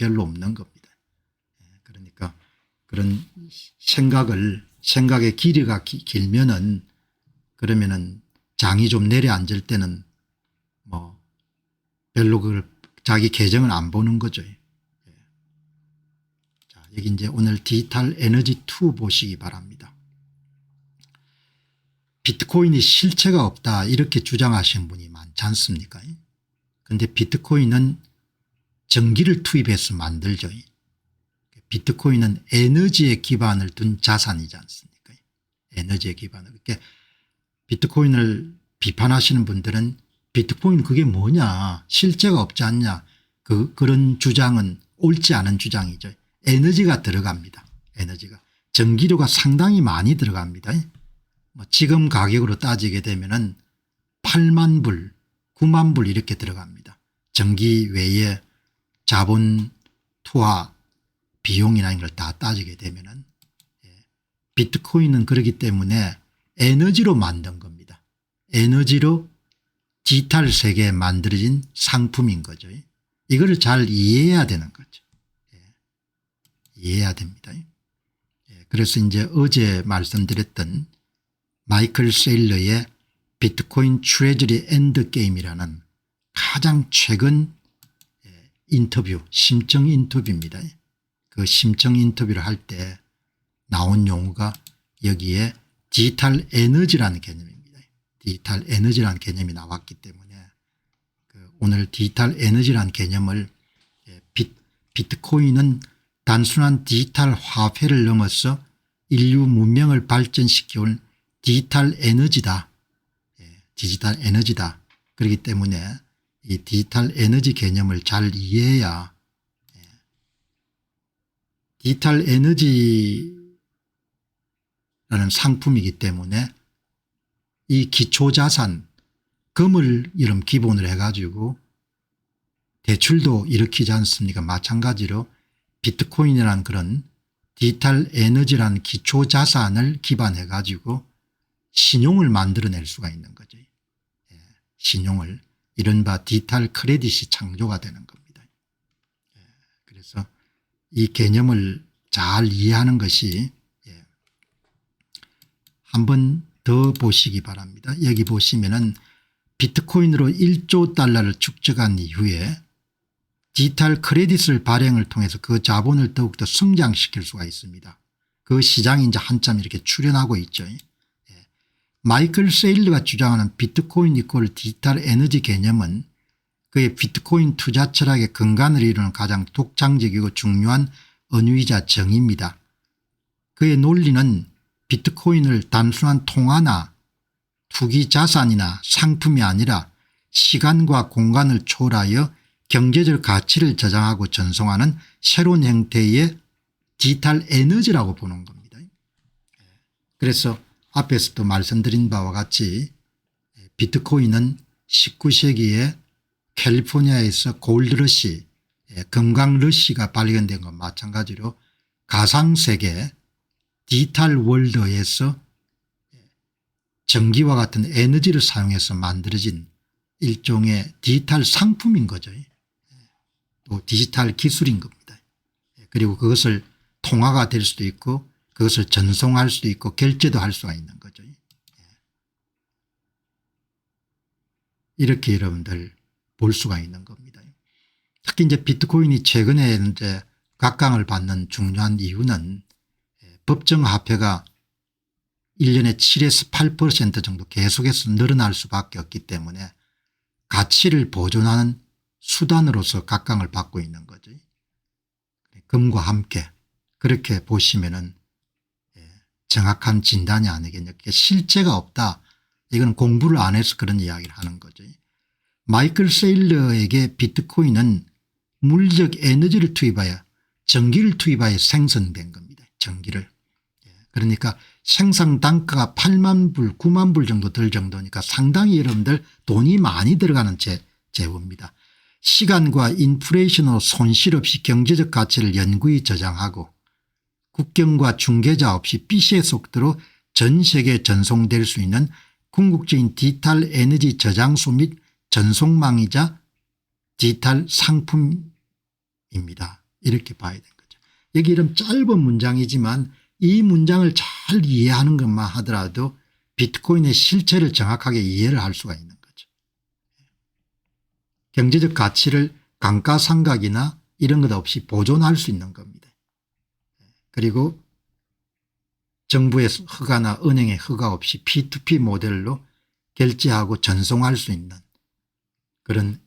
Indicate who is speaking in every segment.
Speaker 1: 별로 없는 겁니다. 그러니까 그런 생각의 길이가 길면은 그러면은 장이 좀 내려앉을 때는 뭐 별로 그걸 자기 계정을 안 보는 거죠. 자, 여기 이제 오늘 디지털 에너지 2 보시기 바랍니다. 비트코인이 실체가 없다 이렇게 주장하시는 분이 많지 않습니까? 그런데 비트코인은 전기를 투입해서 만들죠. 비트코인은 에너지에 기반을 둔 자산이지 않습니까? 에너지에 기반을. 그러니까 비트코인을 비판하시는 분들은 비트코인 그게 뭐냐 실체가 없지 않냐 그런 주장은 옳지 않은 주장이죠. 에너지가 들어갑니다. 에너지가. 전기료가 상당히 많이 들어갑니다. 뭐 지금 가격으로 따지게 되면은 8만 불 9만 불 이렇게 들어갑니다. 전기 외에 자본 투하 비용이나 이런 걸 다 따지게 되면은 비트코인은 그렇기 때문에 에너지로 만든 겁니다. 에너지로 디지털 세계에 만들어진 상품인 거죠. 이거를 잘 이해해야 되는 거죠. 이해해야 됩니다. 그래서 이제 어제 말씀드렸던 마이클 세일러의 비트코인 트레저리 엔드 게임이라는 가장 최근 인터뷰 심층 인터뷰입니다. 그 심층 인터뷰를 할 때 나온 용어가 여기에 디지털 에너지라는 개념입니다. 디지털 에너지라는 개념이 나왔기 때문에 오늘 디지털 에너지라는 개념을 비트코인은 단순한 디지털 화폐를 넘어서 인류 문명을 발전시켜온 디지털 에너지다. 디지털 에너지다. 그렇기 때문에 이 디지털 에너지 개념을 잘 이해해야 디지털 에너지라는 상품이기 때문에 이 기초자산 금을 이런 기본으로 해가지고 대출도 일으키지 않습니까? 마찬가지로 비트코인이라는 그런 디지털 에너지라는 기초자산을 기반해 가지고 신용을 만들어낼 수가 있는 거죠. 신용을 이른바 디지털 크레딧이 창조가 되는 겁니다. 그래서 이 개념을 잘 이해하는 것이 한 번 더 보시기 바랍니다. 여기 보시면은 비트코인으로 1조 달러를 축적한 이후에 디지털 크레딧을 발행을 통해서 그 자본을 더욱더 성장시킬 수가 있습니다. 그 시장이 이제 한참 이렇게 출현하고 있죠. 마이클 세일러가 주장하는 비트코인 이퀄 디지털 에너지 개념은 그의 비트코인 투자 철학의 근간을 이루는 가장 독창적이고 중요한 은유이자 정의입니다. 그의 논리는 비트코인을 단순한 통화나 투기 자산이나 상품이 아니라 시간과 공간을 초월하여 경제적 가치를 저장하고 전송하는 새로운 형태의 디지털 에너지라고 보는 겁니다. 그래서 앞에서도 말씀드린 바와 같이 비트코인은 19세기에 캘리포니아에서 골드러시 금광러시가 발견된 것 마찬가지로 가상세계 디지털 월드에서 전기와 같은 에너지를 사용해서 만들어진 일종의 디지털 상품인 거죠. 또 디지털 기술인 겁니다. 그리고 그것을 통화가 될 수도 있고 그것을 전송할 수도 있고 결제도 할 수가 있는 거죠. 이렇게 여러분들 볼 수가 있는 겁니다. 특히 이제 비트코인이 최근에 이제 각광을 받는 중요한 이유는 법정 화폐가 1년에 7에서 8% 정도 계속해서 늘어날 수밖에 없기 때문에 가치를 보존하는 수단으로서 각광을 받고 있는 거죠. 금과 함께 그렇게 보시면은 정확한 진단이 아니겠냐. 실체가 없다. 이건 공부를 안 해서 그런 이야기를 하는 거죠. 마이클 세일러에게 비트코인은 물리적 에너지를 투입하여 전기를 투입하여 생성된 겁니다. 전기를. 그러니까 생산 단가가 8만 불 9만 불 정도 들 정도니까 상당히 여러분들 돈이 많이 들어가는 재료입니다. 시간과 인플레이션으로 손실 없이 경제적 가치를 영구히 저장하고 국경과 중개자 없이 빛의 속도로 전 세계에 전송될 수 있는 궁극적인 디지털 에너지 저장소 및 전송망이자 디지털 상품입니다. 이렇게 봐야 되는 거죠. 여기 이런 짧은 문장이지만 이 문장을 잘 이해하는 것만 하더라도 비트코인의 실체를 정확하게 이해를 할 수가 있는 거죠. 경제적 가치를 감가상각이나 이런 것 없이 보존할 수 있는 겁니다. 그리고 정부의 허가나 은행의 허가 없이 P2P 모델로 결제하고 전송할 수 있는 그런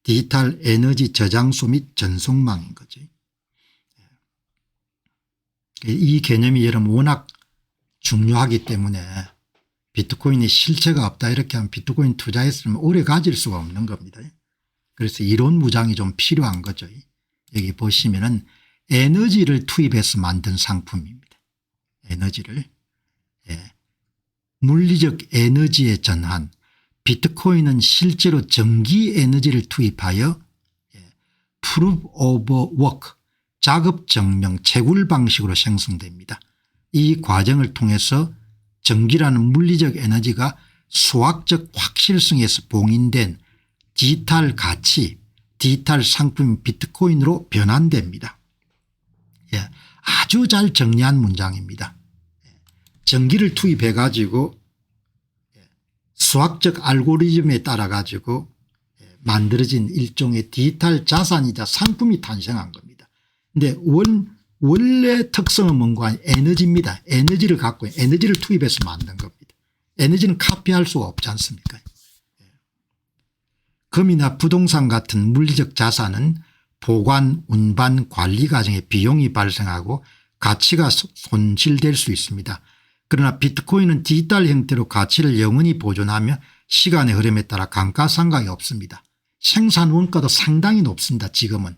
Speaker 1: 디지털 에너지 저장소 및 전송망인 거죠. 이 개념이 여러분 워낙 중요하기 때문에 비트코인이 실체가 없다 이렇게 하면 비트코인 투자했으면 오래 가질 수가 없는 겁니다. 그래서 이론 무장이 좀 필요한 거죠. 여기 보시면은 에너지를 투입해서 만든 상품입니다. 에너지를. 예. 물리적 에너지의 전환. 비트코인은 실제로 전기 에너지를 투입하여 Proof of Work 작업 증명 채굴 방식으로 생성됩니다. 이 과정을 통해서 전기라는 물리적 에너지가 수학적 확실성에서 봉인된 디지털 가치 디지털 상품 비트코인으로 변환됩니다. 예, 아주 잘 정리한 문장입니다. 전기를 투입해 가지고 수학적 알고리즘에 따라 가지고 만들어진 일종의 디지털 자산이자 상품이 탄생한 겁니다. 그런데 원래 특성은 뭔가 에너지입니다. 에너지를 갖고 에너지를 투입해서 만든 겁니다. 에너지는 카피할 수가 없지 않습니까? 금이나 부동산 같은 물리적 자산은 보관, 운반, 관리 과정에 비용이 발생하고 가치가 손실될 수 있습니다. 그러나 비트코인은 디지털 형태로 가치를 영원히 보존하며 시간의 흐름에 따라 감가상각이 없습니다. 생산 원가도 상당히 높습니다. 지금은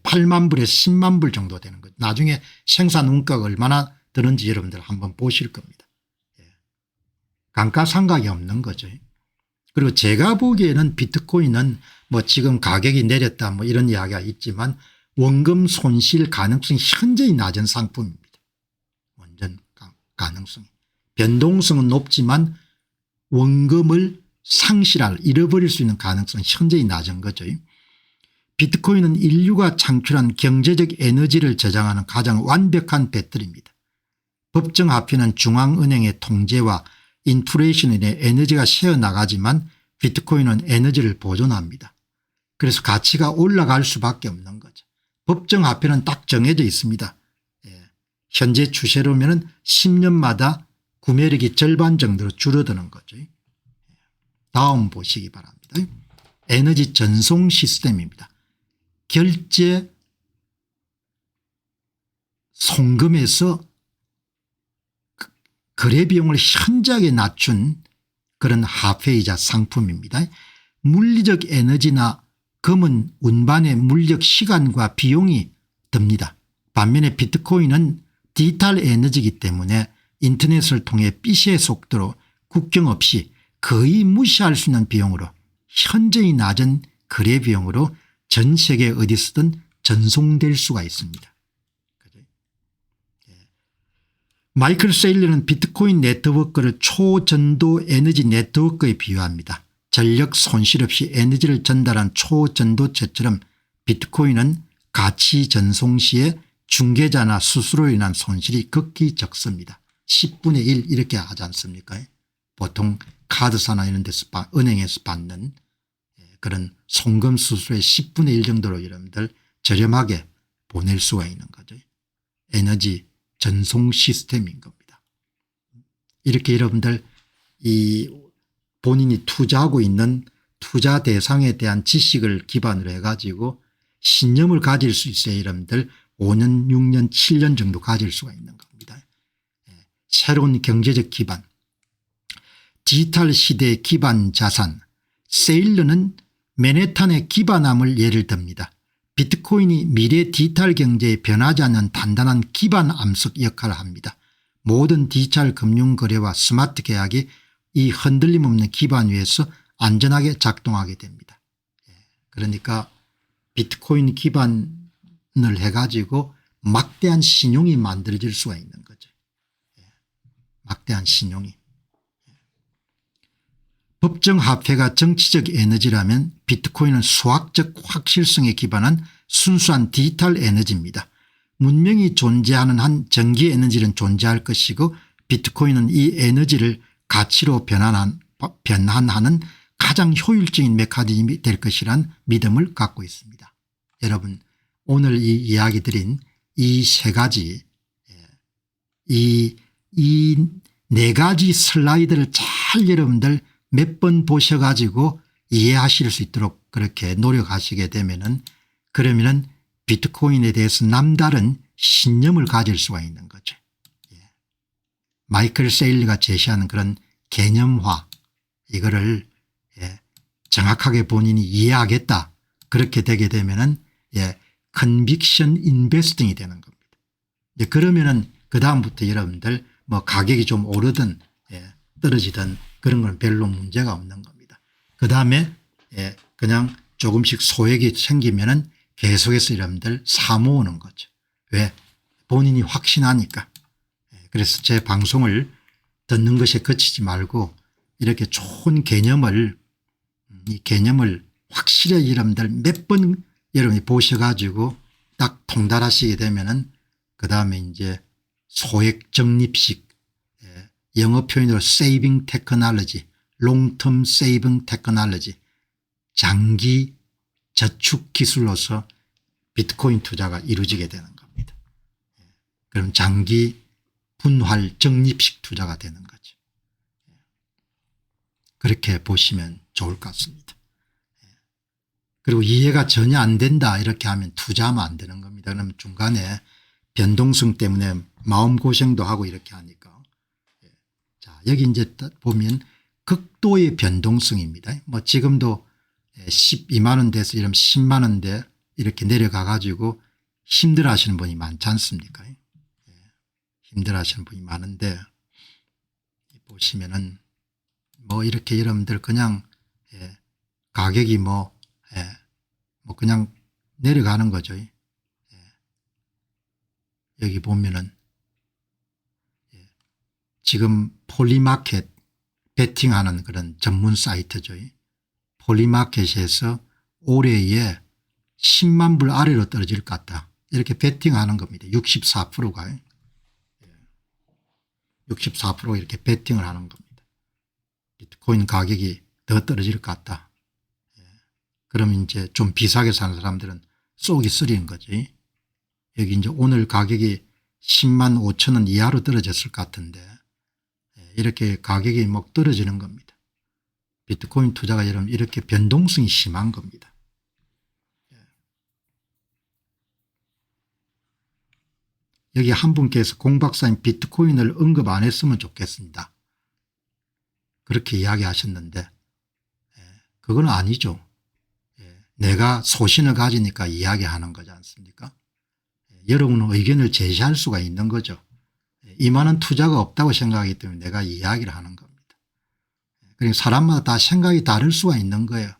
Speaker 1: 8만 불에서 10만 불 정도 되는 거죠. 나중에 생산 원가가 얼마나 드는지 여러분들 한번 보실 겁니다. 감가상각이 없는 거죠. 그리고 제가 보기에는 비트코인은 뭐 지금 가격이 내렸다 뭐 이런 이야기가 있지만 원금 손실 가능성이 현저히 낮은 상품입니다. 완전 가능성이. 변동성은 높지만 원금을 잃어버릴 수 있는 가능성은 현저히 낮은 거죠. 비트코인은 인류가 창출한 경제적 에너지를 저장하는 가장 완벽한 배터리입니다. 법정화폐는 중앙은행의 통제와 인플레이션에 인해 에너지가 새어나가지만 비트코인은 에너지를 보존합니다. 그래서 가치가 올라갈 수밖에 없는 거죠. 법정화폐는 딱 정해져 있습니다. 현재 추세로면 10년마다 구매력이 절반 정도로 줄어드는 거죠. 다음 보시기 바랍니다. 에너지 전송 시스템입니다. 결제 송금에서 거래 비용을 현저하게 낮춘 그런 화폐이자 상품입니다. 물리적 에너지나 금은 운반의 물리적 시간과 비용이 듭니다. 반면에 비트코인은 디지털 에너지이기 때문에 인터넷을 통해 빛의 속도로 국경 없이 거의 무시할 수 있는 비용으로 현저히 낮은 거래 비용으로 전 세계 어디서든 전송될 수가 있습니다. 마이클 세일러는 비트코인 네트워크를 초전도 에너지 네트워크에 비유합니다. 전력 손실 없이 에너지를 전달한 초전도체처럼 비트코인은 가치 전송 시에 중개자나 수수료로 인한 손실이 극히 적습니다. 10분의 1 이렇게 하지 않습니까? 보통 카드사나 이런 데서 은행에서 받는 그런 송금 수수료의 10분의 1 정도로 여러분들 저렴하게 보낼 수가 있는 거죠. 에너지 전송 시스템인 겁니다. 이렇게 여러분들 이 본인이 투자하고 있는 투자 대상에 대한 지식을 기반으로 해가지고 신념을 가질 수 있어야 여러분들 5년 6년 7년 정도 가질 수가 있는 겁니다. 새로운 경제적 기반 디지털 시대의 기반 자산 세일러는 맨해튼의 기반함을 예를 듭니다. 비트코인이 미래 디지털 경제에 변하지 않는 단단한 기반 암석 역할을 합니다. 모든 디지털 금융 거래와 스마트 계약이 이 흔들림 없는 기반 위에서 안전하게 작동하게 됩니다. 그러니까 비트코인 기반을 해가지고 막대한 신용이 만들어질 수가 있는 거죠. 막대한 신용이. 법정화폐가 정치적 에너지라면 비트코인은 수학적 확실성에 기반한 순수한 디지털 에너지입니다. 문명이 존재하는 한 전기 에너지는 존재할 것이고 비트코인은 이 에너지를 가치로 변환하는 가장 효율적인 메커니즘이 될 것이란 믿음을 갖고 있습니다. 여러분 오늘 이 이야기 드린 이 세 가지 이 네 가지 슬라이드를 잘 여러분들 몇 번 보셔가지고 이해하실 수 있도록 그렇게 노력하시게 되면은 그러면은 비트코인에 대해서 남다른 신념을 가질 수가 있는 거죠. 마이클 세일리가 제시하는 그런 개념화 이거를 정확하게 본인이 이해하겠다 그렇게 되게 되면은 컨빅션 인베스팅이 되는 겁니다. 그러면은 그 다음부터 여러분들 뭐 가격이 좀 오르든 떨어지든 그런 건 별로 문제가 없는 겁니다. 그 다음에 그냥 조금씩 소액이 생기면은 계속해서 여러분들 사모으는 거죠. 왜? 본인이 확신하니까. 그래서 제 방송을 듣는 것에 그치지 말고 이렇게 좋은 개념을 이 개념을 확실히 여러분들 몇 번 여러분이 보셔가지고 딱 통달하시게 되면은 그 다음에 이제 소액 적립식 영어 표현으로 세이빙 테크놀로지 롱텀 세이빙 테크놀로지 장기 저축 기술로서 비트코인 투자가 이루어지게 되는 겁니다. 그럼 장기 분할 적립식 투자가 되는 거죠. 그렇게 보시면 좋을 것 같습니다. 그리고 이해가 전혀 안 된다 이렇게 하면 투자하면 안 되는 겁니다. 그러면 중간에 변동성 때문에 마음고생도 하고 이렇게 하니까. 자, 여기 이제 보면 극도의 변동성입니다. 뭐 지금도 12만 원대에서 이러면 10만 원대 이렇게 내려가 가지고 힘들어 하시는 분이 많지 않습니까? 힘들어 하시는 분이 많은데 보시면은 뭐 이렇게 여러분들 그냥 가격이 뭐 그냥 내려가는 거죠. 여기 보면은 지금 폴리마켓 베팅하는 그런 전문 사이트죠. 폴리마켓에서 올해에 10만 불 아래로 떨어질 것 같다 이렇게 베팅하는 겁니다. 64%가 64% 이렇게 베팅을 하는 겁니다. 비트코인 가격이 더 떨어질 것 같다. 그러면 이제 좀 비싸게 사는 사람들은 쏙이 쓰리는 거지. 여기 이제 오늘 가격이 10만 5천 원 이하로 떨어졌을 것 같은데 이렇게 가격이 막 떨어지는 겁니다. 비트코인 투자가 여러분 이렇게 변동성이 심한 겁니다. 여기 한 분께서 공박사님 비트코인을 언급 안 했으면 좋겠습니다. 그렇게 이야기하셨는데 그건 아니죠. 내가 소신을 가지니까 이야기하는 거지 않습니까? 여러분은 의견을 제시할 수가 있는 거죠. 이만한 투자가 없다고 생각하기 때문에 내가 이야기를 하는 겁니다. 그러니까 사람마다 다 생각이 다를 수가 있는 거예요.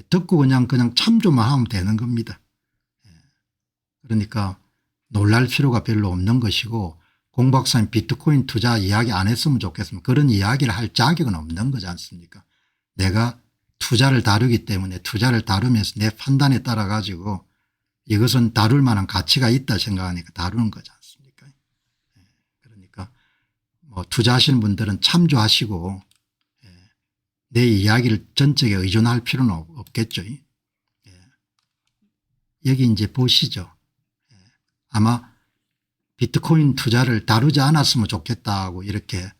Speaker 1: 듣고 그냥 참조만 하면 되는 겁니다. 그러니까 놀랄 필요가 별로 없는 것이고 공박사님 비트코인 투자 이야기 안 했으면 좋겠습니다. 그런 이야기를 할 자격은 없는 거지 않습니까? 내가 투자를 다루기 때문에 투자를 다루면서 내 판단에 따라 가지고 이것은 다룰 만한 가치가 있다 생각하니까 다루는 거지 않습니까? 그러니까 뭐 투자하시는 분들은 참조하시고 내 이야기를 전적에 의존할 필요는 없겠죠. 여기 이제 보시죠. 아마 비트코인 투자를 다루지 않았으면 좋겠다고 이렇게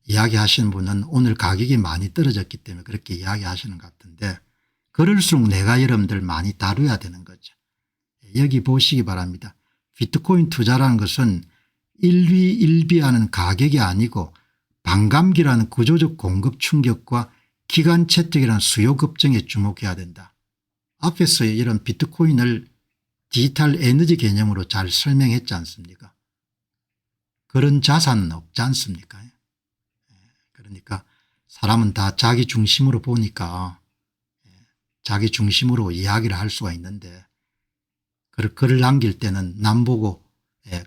Speaker 1: 이야기하시는 분은 오늘 가격이 많이 떨어졌기 때문에 그렇게 이야기하시는 것 같은데 그럴수록 내가 여러분들 많이 다뤄야 되는 거죠. 여기 보시기 바랍니다. 비트코인 투자라는 것은 일비일비하는 가격이 아니고 반감기라는 구조적 공급 충격과 기간 채택이라는 수요 급증에 주목해야 된다. 앞에서 이런 비트코인을 디지털 에너지 개념으로 잘 설명했지 않습니까? 그런 자산은 없지 않습니까? 그러니까 사람은 다 자기 중심으로 보니까 자기 중심으로 이야기를 할 수가 있는데 글을 남길 때는 남 보고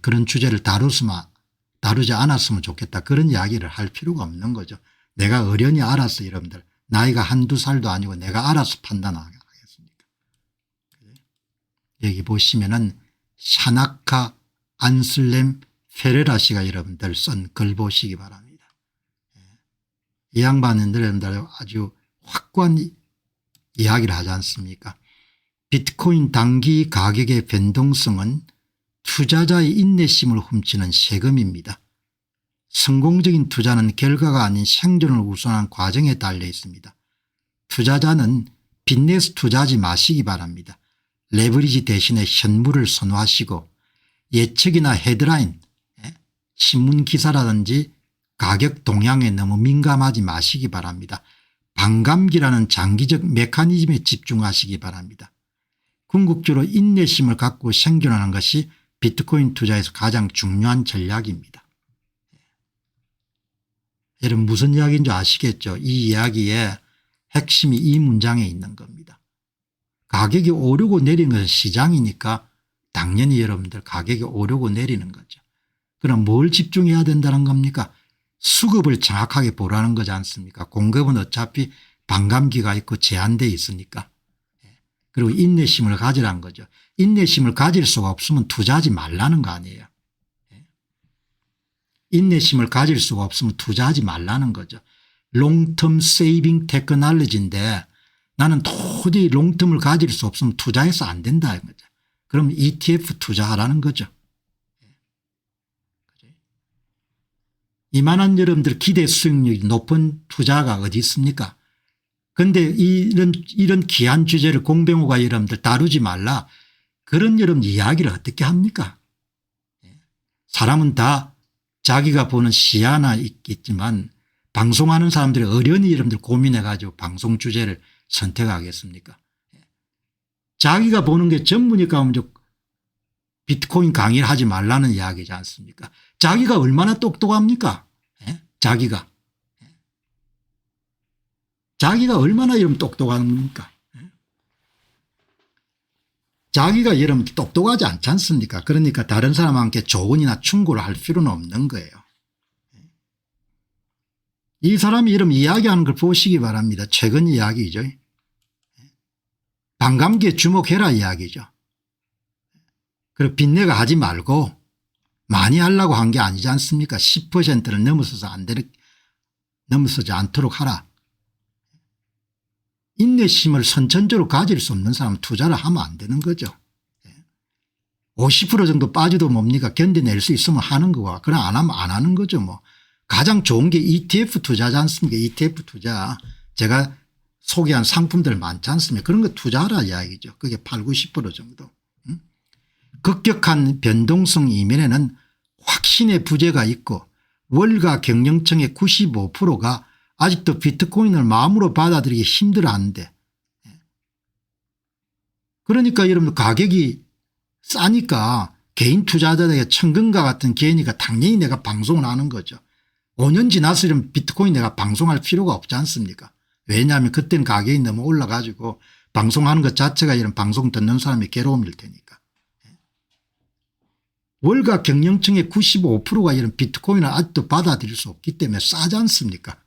Speaker 1: 그런 주제를 다루지 않았으면 좋겠다 그런 이야기를 할 필요가 없는 거죠. 내가 어련히 알아서 여러분들 나이가 한두 살도 아니고 내가 알아서 판단하겠습니까? 여기 보시면은 샤나카 안슬렘 페레라 씨가 여러분들 쓴 글 보시기 바랍니다. 이 양반은 여러분들 아주 확고한 이야기를 하지 않습니까? 비트코인 단기 가격의 변동성은 투자자의 인내심을 훔치는 세금입니다. 성공적인 투자는 결과가 아닌 생존을 우선한 과정에 달려 있습니다. 투자자는 빚내서 투자하지 마시기 바랍니다. 레버리지 대신에 현물을 선호하시고 예측이나 헤드라인, 신문기사라든지 가격 동향에 너무 민감하지 마시기 바랍니다. 반감기라는 장기적 메커니즘에 집중하시기 바랍니다. 궁극적으로 인내심을 갖고 생존하는 것이 비트코인 투자에서 가장 중요한 전략입니다. 여러분 무슨 이야기인 줄 아시겠죠? 이 이야기의 핵심이 이 문장에 있는 겁니다. 가격이 오르고 내리는 것은 시장이니까 당연히 여러분들 가격이 오르고 내리는 거죠. 그럼 뭘 집중해야 된다는 겁니까? 수급을 정확하게 보라는 거지 않습니까? 공급은 어차피 반감기가 있고 제한되어 있으니까. 그리고 인내심을 가지라는 거죠. 인내심을 가질 수가 없으면 투자하지 말라는 거 아니에요. 인내심을 가질 수가 없으면 투자하지 말라는 거죠. 롱텀 세이빙 테크놀로지인데 나는 도저히 롱텀을 가질 수 없으면 투자해서 안 된다는 거죠. 그럼 ETF 투자하라는 거죠. 이만한 여러분들 기대 수익률이 높은 투자가 어디 있습니까? 그런데 이런 귀한 주제를 공병호가 여러분들 다루지 말라. 그런 여러분 이야기를 어떻게 합니까? 사람은 다 자기가 보는 시야나 있겠지만 방송하는 사람들이 어련히 여러분들 고민해 가지고 방송 주제를 선택하겠습니까? 자기가 보는 게 전부니까 먼저 비트코인 강의를 하지 말라는 이야기지 않습니까? 자기가 얼마나 똑똑합니까? 자기가 얼마나 이러면 똑똑합니까? 자기가 이러면 똑똑하지 않지 않습니까? 그러니까 다른 사람한테 조언이나 충고를 할 필요는 없는 거예요. 이 사람이 이러면 이야기하는 걸 보시기 바랍니다. 최근 이야기죠. 반감기에 주목해라 이야기죠. 그리고 빚내가 하지 말고 많이 하려고 한 게 아니지 않습니까? 10%를 넘어서지 않도록 하라. 인내심을 선천적으로 가질 수 없는 사람은 투자를 하면 안 되는 거죠. 50% 정도 빠져도 뭡니까? 견뎌낼 수 있으면 하는 거고 그럼 안 하면 안 하는 거죠. 뭐 가장 좋은 게 ETF 투자지 않습니까? ETF 투자 제가 소개한 상품들 많지 않습니까? 그런 거 투자하라 이야기죠. 그게 8, 90% 정도. 급격한 변동성 이면에는 확신의 부재가 있고 월가 경영청의 95%가 아직도 비트코인을 마음으로 받아들이기 힘들어하는데 그러니까 여러분들 가격이 싸니까 개인 투자자들에게 천금과 같은 개인이니까 당연히 내가 방송을 하는 거죠. 5년 지나서 이런 비트코인 내가 방송할 필요가 없지 않습니까? 왜냐하면 그때는 가격이 너무 올라가지고 방송하는 것 자체가 이런 방송 듣는 사람이 괴로움일 테니까. 월가 경영청의 95%가 이런 비트코인을 아직도 받아들일 수 없기 때문에 싸지 않습니까?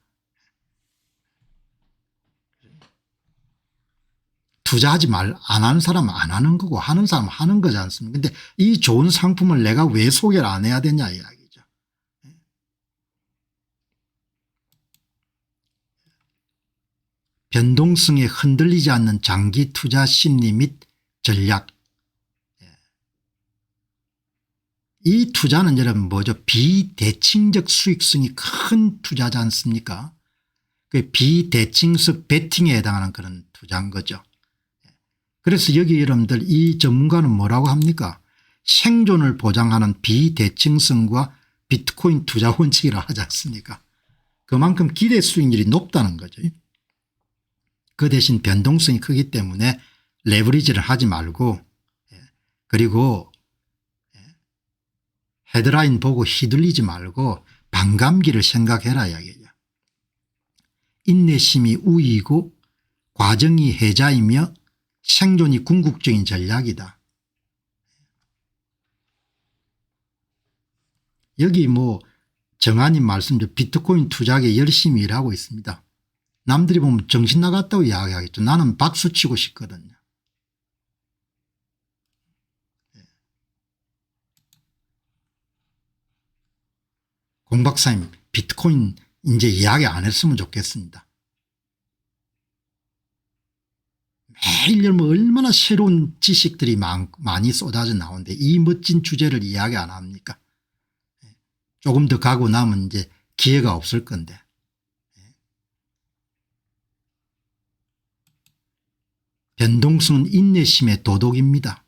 Speaker 1: 투자하지 안 하는 사람은 안 하는 거고 하는 사람은 하는 거지 않습니까? 그런데 이 좋은 상품을 내가 왜 소개를 안 해야 되냐 이야기죠. 변동성에 흔들리지 않는 장기 투자 심리 및 전략. 이 투자는 여러분 뭐죠? 비대칭적 수익성이 큰 투자지 않습니까? 그 비대칭성 베팅에 해당하는 그런 투자인 거죠. 그래서 여기 여러분들 이 전문가는 뭐라고 합니까? 생존을 보장하는 비대칭성과 비트코인 투자 원칙이라 하지 않습니까? 그만큼 기대 수익률이 높다는 거죠. 그 대신 변동성이 크기 때문에 레버리지를 하지 말고 그리고 헤드라인 보고 휘둘리지 말고 반감기를 생각해라 이야기죠. 인내심이 우위이고 과정이 해자이며 생존이 궁극적인 전략이다. 여기 뭐 정한님 말씀대로 비트코인 투자에 열심히 일하고 있습니다. 남들이 보면 정신 나갔다고 이야기하겠죠. 나는 박수 치고 싶거든요. 공 박사님 비트코인 이제 이야기 안 했으면 좋겠습니다. 매일 뭐 얼마나 새로운 지식들이 많이 쏟아져 나오는데 이 멋진 주제를 이야기 안 합니까? 조금 더 가고 나면 이제 기회가 없을 건데. 변동성은 인내심의 도덕입니다.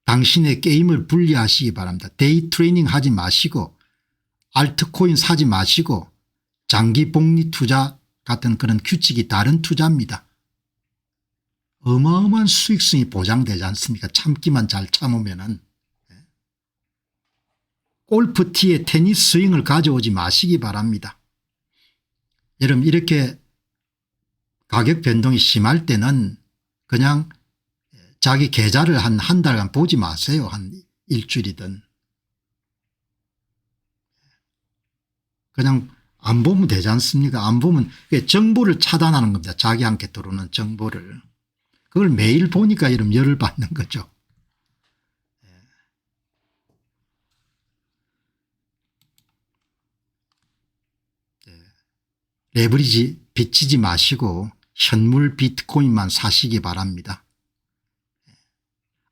Speaker 1: 당신의 게임을 분리하시기 바랍니다. 데이 트레이닝 하지 마시고 알트코인 사지 마시고 장기 복리 투자 같은 그런 규칙이 다른 투자입니다. 어마어마한 수익성이 보장되지 않습니까? 참기만 잘 참으면은. 골프티에 테니스 스윙을 가져오지 마시기 바랍니다. 여러분 이렇게 가격 변동이 심할 때는 그냥 자기 계좌를 한 달간 보지 마세요. 한 일주일이든. 그냥 안 보면 되지 않습니까? 안 보면 정보를 차단하는 겁니다. 자기한테 들어오는 정보를. 그걸 매일 보니까 이런 열을 받는 거죠. 레버리지 빚지지 마시고 현물 비트코인만 사시기 바랍니다.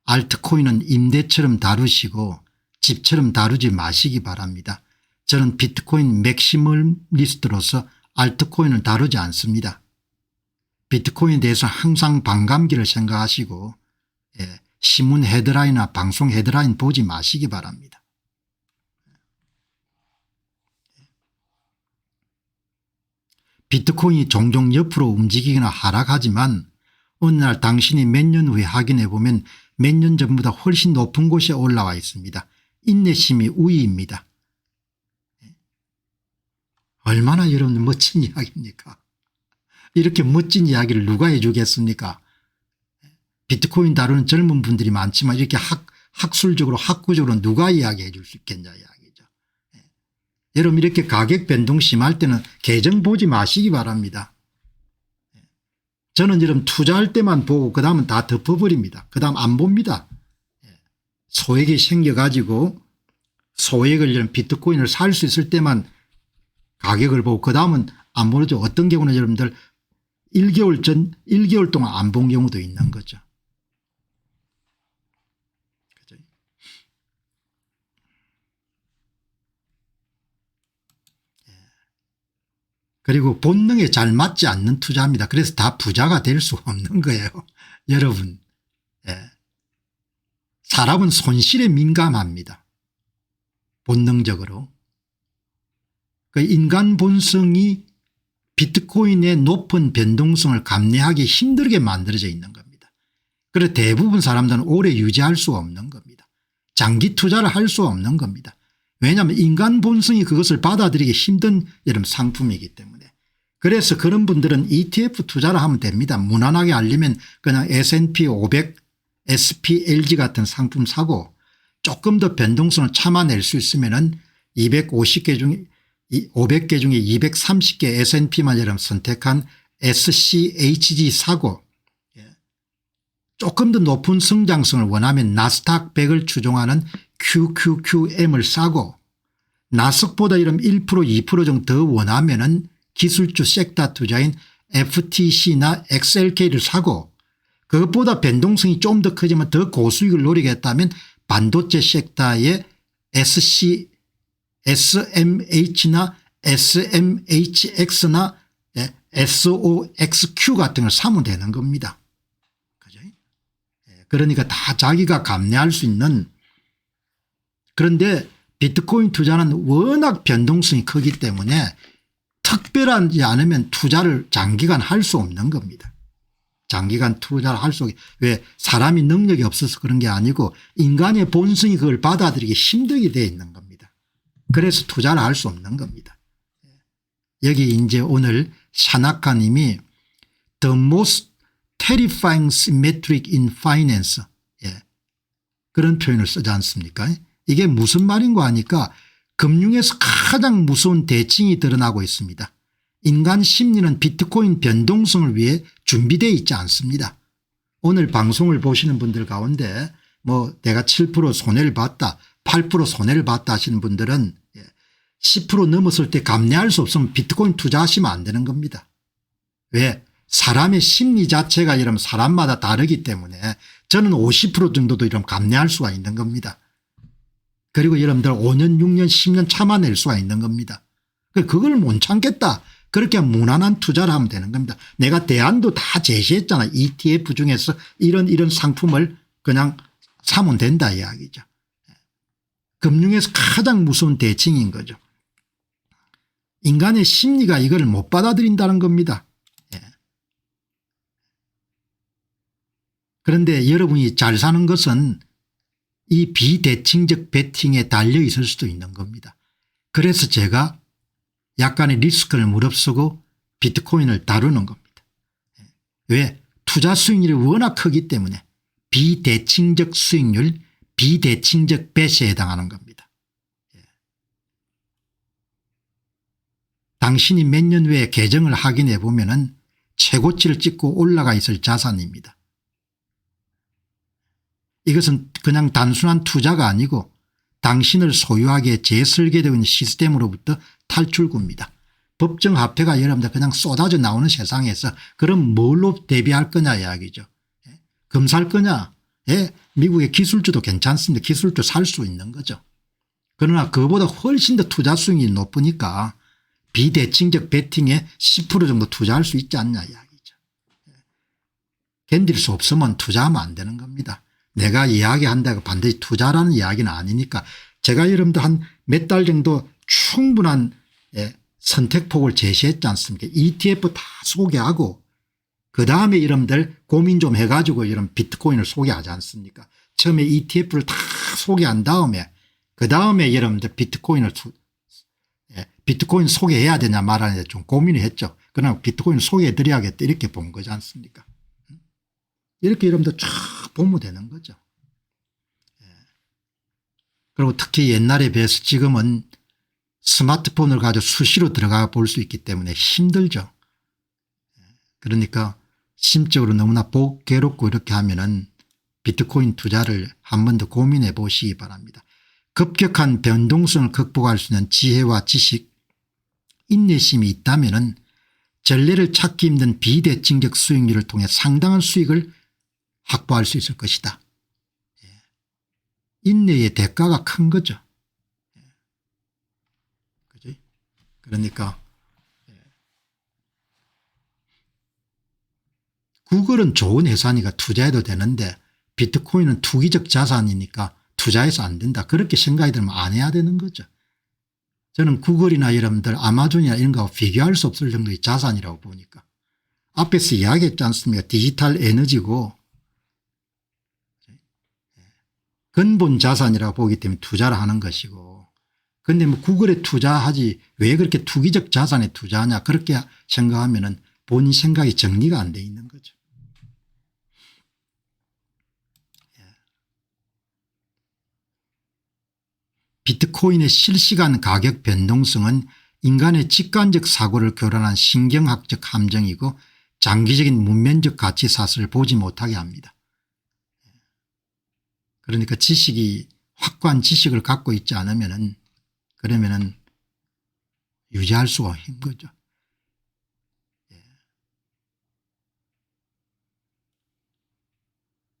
Speaker 1: 알트코인은 임대처럼 다루시고 집처럼 다루지 마시기 바랍니다. 저는 비트코인 맥시멀리스트로서 알트코인을 다루지 않습니다. 비트코인에 대해서 항상 반감기를 생각하시고 신문 헤드라인이나 방송 헤드라인 보지 마시기 바랍니다. 비트코인이 종종 옆으로 움직이거나 하락하지만 어느 날 당신이 몇 년 후에 확인해 보면 몇 년 전보다 훨씬 높은 곳에 올라와 있습니다. 인내심이 우위입니다. 얼마나 여러분 멋진 이야기입니까? 이렇게 멋진 이야기를 누가 해 주겠습니까? 비트코인 다루는 젊은 분들이 많지만 이렇게 학술적으로 학구적으로 누가 이야기해 줄 수 있겠냐 이야기죠. 여러분 이렇게 가격 변동 심할 때는 계정 보지 마시기 바랍니다. 저는 여러분 투자할 때만 보고 그다음은 다 덮어버립니다. 그다음 안 봅니다. 소액이 생겨가지고 소액을 이런 비트코인을 살 수 있을 때만 가격을 보고 그다음은 안 보죠. 어떤 경우는 여러분들 1개월 동안 안 본 경우도 있는 거죠. 그죠? 그리고 본능에 잘 맞지 않는 투자입니다. 그래서 다 부자가 될 수 없는 거예요. 여러분 사람은 손실에 민감합니다. 본능적으로. 그 인간 본성이 비트코인의 높은 변동성을 감내하기 힘들게 만들어져 있는 겁니다. 그래서 대부분 사람들은 오래 유지할 수 없는 겁니다. 장기 투자를 할 수 없는 겁니다. 왜냐하면 인간 본성이 그것을 받아들이기 힘든 이런 상품이기 때문에. 그래서 그런 분들은 ETF 투자를 하면 됩니다. 무난하게 알려면 그냥 S&P 500 SPLG 같은 상품 사고 조금 더 변동성을 참아낼 수 있으면 250개 중에 500개 중에 230개 S&P만 여러분 선택한 SCHG 사고 조금 더 높은 성장성을 원하면 나스닥 100을 추종하는 QQQM을 사고 나스닥보다 이런 1% 2% 정도 더 원하면은 기술주 섹터 투자인 FTC나 XLK를 사고 그것보다 변동성이 좀 더 크지만 더 고수익을 노리겠다면 반도체 섹터의 SMH나 SMHX나 SOXQ 같은 걸 사면 되는 겁니다. 그죠? 그러니까 다 자기가 감내할 수 있는. 그런데 비트코인 투자는 워낙 변동성이 크기 때문에 특별하지 않으면 투자를 장기간 할 수 없는 겁니다. 장기간 투자를 할 수 없게. 왜 사람이 능력이 없어서 그런 게 아니고 인간의 본성이 그걸 받아들이기 힘들게 되어 있는 겁니다. 그래서 투자를 할 수 없는 겁니다. 여기 이제 오늘 샤나카 님이 The most terrifying metric in finance 그런 표현을 쓰지 않습니까? 이게 무슨 말인가 하니까 금융에서 가장 무서운 대칭이 드러나고 있습니다. 인간 심리는 비트코인 변동성을 위해 준비되어 있지 않습니다. 오늘 방송을 보시는 분들 가운데 뭐 내가 7% 손해를 봤다 8% 손해를 봤다 하시는 분들은 10% 넘었을 때 감내할 수 없으면 비트코인 투자하시면 안 되는 겁니다. 왜? 사람의 심리 자체가 이러면 사람마다 다르기 때문에 저는 50% 정도도 이러면 감내할 수가 있는 겁니다. 그리고 여러분들 5년 6년 10년 참아낼 수가 있는 겁니다. 그걸 못 참겠다. 그렇게 무난한 투자를 하면 되는 겁니다. 내가 대안도 다 제시했잖아. ETF 중에서 이런 상품을 그냥 사면 된다 이야기죠. 금융에서 가장 무서운 대칭인 거죠. 인간의 심리가 이걸 못 받아들인다는 겁니다. 그런데 여러분이 잘 사는 것은 이 비대칭적 베팅에 달려 있을 수도 있는 겁니다. 그래서 제가 약간의 리스크를 무릅쓰고 비트코인을 다루는 겁니다. 왜? 투자 수익률이 워낙 크기 때문에 비대칭적 수익률, 비대칭적 벳에 해당하는 겁니다. 당신이 몇 년 후에 계정을 확인해 보면은 최고치를 찍고 올라가 있을 자산입니다. 이것은 그냥 단순한 투자가 아니고 당신을 소유하기에 재설계되어 있는 시스템으로부터 탈출구입니다. 법정화폐가 여러분들 그냥 쏟아져 나오는 세상에서 그럼 뭘로 대비할 거냐 이야기죠. 금 살 거냐. 미국의 기술주도 괜찮습니다. 기술주 살 수 있는 거죠. 그러나 그보다 훨씬 더 투자 수익이 높으니까 비대칭적 베팅에 10% 정도 투자할 수 있지 않냐 이야기죠. 견딜 수 없으면 투자하면 안 되는 겁니다. 내가 이야기한다고 반드시 투자라는 이야기는 아니니까 제가 여러분들 한 몇 달 정도 충분한 선택폭을 제시했지 않습니까? ETF 다 소개하고 그다음에 여러분들 고민 좀 해가지고 이런 비트코인을 소개하지 않습니까? 처음에 ETF를 다 소개한 다음에 그다음에 여러분들 비트코인 소개해야 되냐 말아야 좀 고민을 했죠. 그러나 비트코인 소개해 드려야겠다 이렇게 본 거지 않습니까? 이렇게 여러분들 쫙 보면 되는 거죠. 그리고 특히 옛날에 비해서 지금은 스마트폰을 가지고 수시로 들어가 볼 수 있기 때문에 힘들죠. 그러니까 심적으로 너무나 괴롭고 이렇게 하면은 비트코인 투자를 한 번 더 고민해 보시기 바랍니다. 급격한 변동성을 극복할 수 있는 지혜와 지식, 인내심이 있다면은 전례를 찾기 힘든 비대칭적 수익률을 통해 상당한 수익을 확보할 수 있을 것이다. 인내의 대가가 큰 거죠. 그지? 그러니까 구글은 좋은 회사니까 투자해도 되는데 비트코인은 투기적 자산이니까 투자해서 안 된다. 그렇게 생각이 들면 안 해야 되는 거죠. 저는 구글이나 여러분들 아마존이나 이런 거하고 비교할 수 없을 정도의 자산이라고 보니까. 앞에서 이야기했지 않습니까? 디지털 에너지고 근본 자산이라고 보기 때문에 투자를 하는 것이고 그런데 뭐 구글에 투자하지 왜 그렇게 투기적 자산에 투자하냐 그렇게 생각하면은 본인 생각이 정리가 안 돼 있는 거죠. 비트코인의 실시간 가격 변동성은 인간의 직관적 사고를 교란한 신경학적 함정이고 장기적인 문면적 가치 사슬을 보지 못하게 합니다. 그러니까 지식이 확고한 지식을 갖고 있지 않으면은 그러면은 유지할 수가 없는 거죠.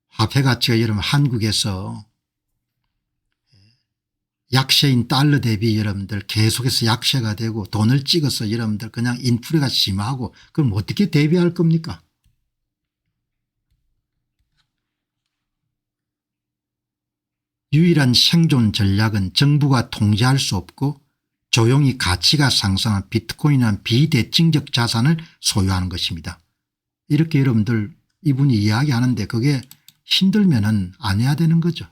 Speaker 1: 화폐 가치가 여러분 한국에서 약세인 달러 대비 여러분들 계속해서 약세가 되고 돈을 찍어서 여러분들 그냥 인플레가 심하고 그럼 어떻게 대비할 겁니까? 유일한 생존 전략은 정부가 통제할 수 없고 조용히 가치가 상승한 비트코인이라는 비대칭적 자산을 소유하는 것입니다. 이렇게 여러분들 이분이 이야기하는데 그게 힘들면은 안 해야 되는 거죠.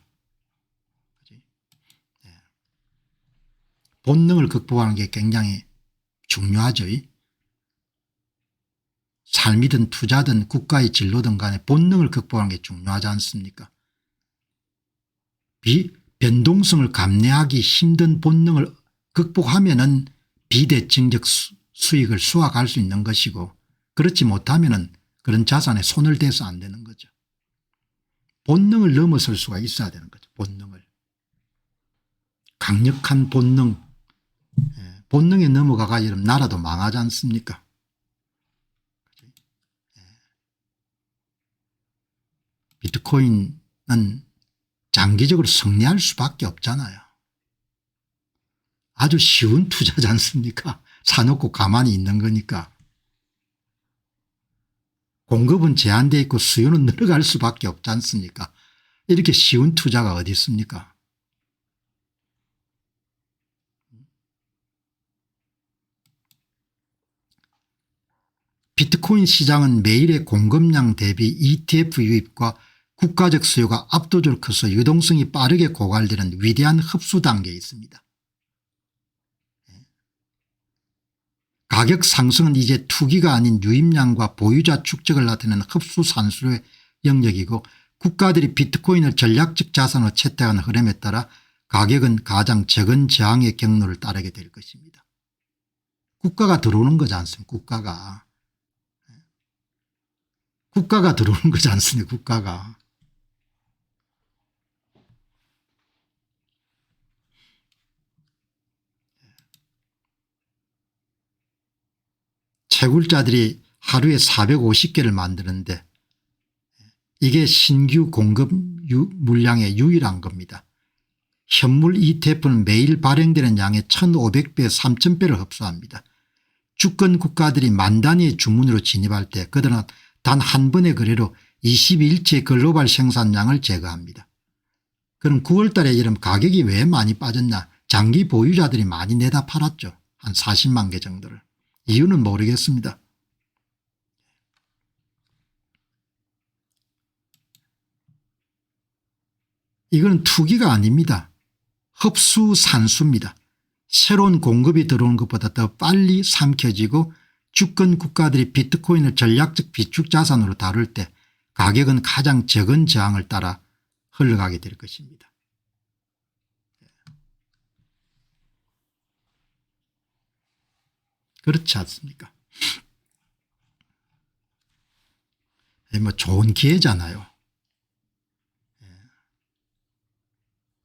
Speaker 1: 본능을 극복하는 게 굉장히 중요하죠. 삶이든 투자든 국가의 진로든 간에 본능을 극복하는 게 중요하지 않습니까? 변동성을 감내하기 힘든 본능을 극복하면은 비대칭적 수익을 수확할 수 있는 것이고 그렇지 못하면은 그런 자산에 손을 대서 안 되는 거죠. 본능을 넘어설 수가 있어야 되는 거죠. 본능을. 강력한 본능. 본능에 넘어가가 이러면 나라도 망하지 않습니까? 비트코인은 장기적으로 승리할 수밖에 없잖아요. 아주 쉬운 투자지 않습니까? 사놓고 가만히 있는 거니까. 공급은 제한되어 있고 수요는 늘어갈 수밖에 없지 않습니까? 이렇게 쉬운 투자가 어디 있습니까? 비트코인 시장은 매일의 공급량 대비 ETF 유입과 국가적 수요가 압도적으로 커서 유동성이 빠르게 고갈되는 위대한 흡수 단계에 있습니다. 가격 상승은 이제 투기가 아닌 유입량과 보유자 축적을 나타내는 흡수 산수의 영역이고 국가들이 비트코인을 전략적 자산으로 채택하는 흐름에 따라 가격은 가장 적은 저항의 경로를 따르게 될 것입니다. 국가가 들어오는 거지 않습니까? 국가가 들어오는 거지 않습니까? 국가가. 채굴자들이 하루에 450개를 만드는데 이게 신규 공급 물량의 유일한 겁니다. 현물 ETF는 매일 발행되는 양의 1500배 3000배를 흡수합니다. 주권 국가들이 만 단위의 주문으로 진입할 때 그들은 단 한 번의 거래로 21일치의 글로벌 생산량을 제거합니다. 그럼 9월 달에 이런 가격이 왜 많이 빠졌나? 장기 보유자들이 많이 내다 팔았죠. 한 40만 개 정도를. 이유는 모르겠습니다. 이건 투기가 아닙니다. 흡수 산수입니다. 새로운 공급이 들어오는 것보다 더 빨리 삼켜지고 주권 국가들이 비트코인을 전략적 비축 자산으로 다룰 때 가격은 가장 적은 저항을 따라 흘러가게 될 것입니다. 그렇지 않습니까? 뭐 좋은 기회잖아요.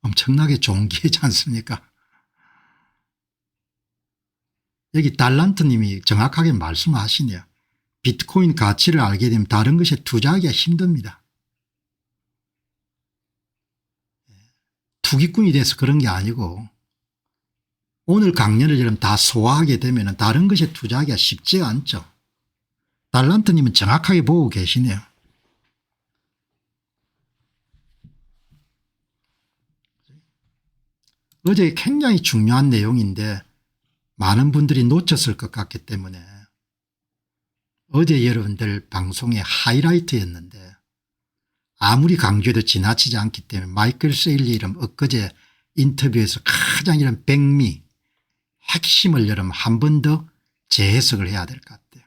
Speaker 1: 엄청나게 좋은 기회지 않습니까? 여기 달란트 님이 정확하게 말씀하시네요. 비트코인 가치를 알게 되면 다른 것에 투자하기가 힘듭니다. 투기꾼이 돼서 그런 게 아니고 오늘 강연을 다 소화하게 되면 다른 것에 투자하기가 쉽지가 않죠. 달란트 님은 정확하게 보고 계시네요. 어제 굉장히 중요한 내용인데 많은 분들이 놓쳤을 것 같기 때문에 어제 여러분들 방송의 하이라이트였는데 아무리 강조해도 지나치지 않기 때문에 마이클 세일리 이름 엊그제 인터뷰에서 가장 이런 백미 핵심을 여러분 한 번 더 재해석을 해야 될 것 같아요.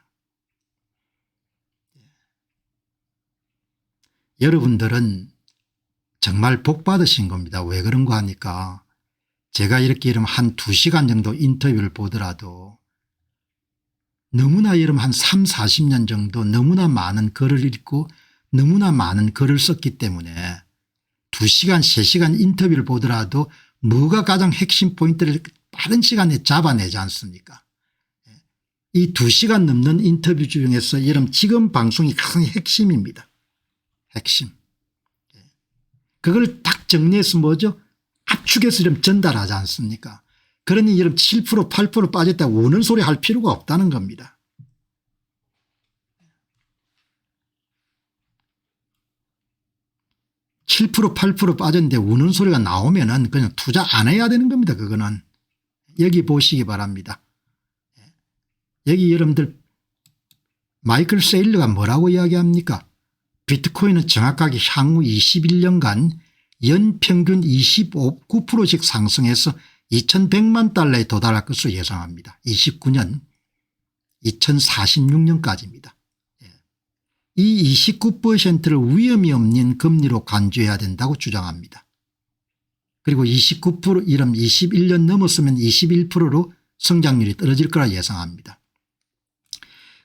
Speaker 1: 여러분들은 정말 복 받으신 겁니다. 왜 그런가 하니까 제가 이렇게 이러면 한 2시간 정도 인터뷰를 보더라도 너무나 이러면 한 3, 40년 정도 너무나 많은 글을 읽고 너무나 많은 글을 썼기 때문에 2시간, 3시간 인터뷰를 보더라도 뭐가 가장 핵심 포인트를 빠른 시간에 잡아내지 않습니까? 이 2시간 넘는 인터뷰 중에서 이런 지금 방송이 가장 핵심입니다. 핵심. 그걸 딱 정리해서 뭐죠? 압축해서 좀 전달하지 않습니까? 그러니 여러분 7% 8% 빠졌다 우는 소리 할 필요가 없다는 겁니다. (7% 8% 빠졌는데 우는 소리가 나오면은 그냥 투자 안 해야 되는 겁니다. 그거는. 여기 보시기 바랍니다. 여기 여러분들 마이클 세일러가 뭐라고 이야기합니까? 비트코인은 정확하게 향후 21년간 연평균 29%씩 상승해서 2100만 달러에 도달할 것으로 예상합니다. 29년 2046년까지입니다. 이 29%를 위험이 없는 금리로 간주해야 된다고 주장합니다. 그리고 29% 이런 21년 넘었으면 21%로 성장률이 떨어질 거라 예상합니다.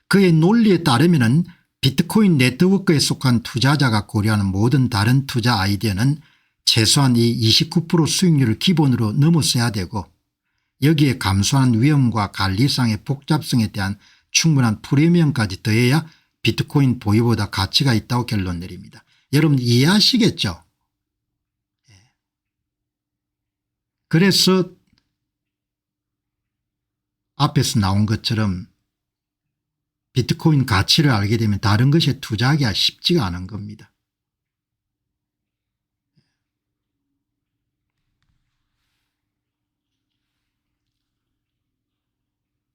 Speaker 1: 그의 논리에 따르면 비트코인 네트워크에 속한 투자자가 고려하는 모든 다른 투자 아이디어는 최소한 이 29% 수익률을 기본으로 넘어서야 되고 여기에 감소한 위험과 관리상의 복잡성에 대한 충분한 프리미엄까지 더해야 비트코인 보유보다 가치가 있다고 결론 내립니다. 여러분 이해하시겠죠? 그래서 앞에서 나온 것처럼 비트코인 가치를 알게 되면 다른 것에 투자하기가 쉽지가 않은 겁니다.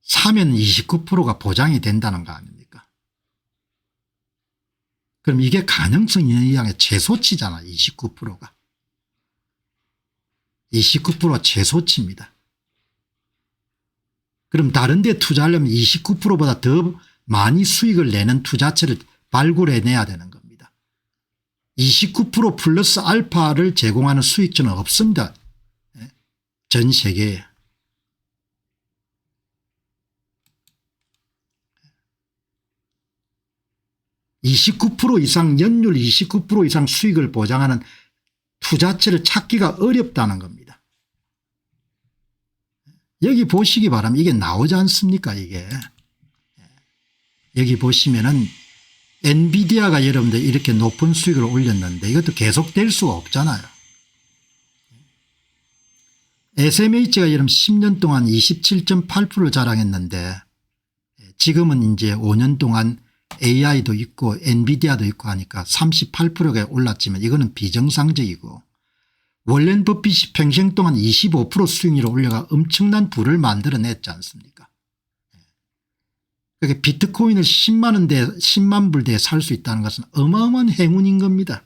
Speaker 1: 사면 29%가 보장이 된다는 거 아닙니까? 그럼 이게 가능성 이상의 최소치잖아. 29%가. 29%가 최소치입니다. 그럼 다른 데 투자하려면 29%보다 더 많이 수익을 내는 투자처를 발굴해내야 되는 겁니다. 29% 플러스 알파를 제공하는 수익처는 없습니다. 전 세계에. (29% 이상) 연율 29% 이상 수익을 보장하는 투자처를 찾기가 어렵다는 겁니다. 여기 보시기 바랍니다. 이게 나오지 않습니까 이게. 여기 보시면은 엔비디아가 여러분들 이렇게 높은 수익을 올렸는데 이것도 계속될 수가 없잖아요. SMH가 여러분 10년 동안 27.8%를 자랑했는데 지금은 이제 5년 동안 AI도 있고 엔비디아도 있고 하니까 38%가 올랐지만 이거는 비정상적이고 월렌 버핏이 평생 동안 25% 수익률을 올려가 엄청난 부를 만들어냈지 않습니까? 그러니까 비트코인을 10만 불대에 살 수 있다는 것은 어마어마한 행운인 겁니다.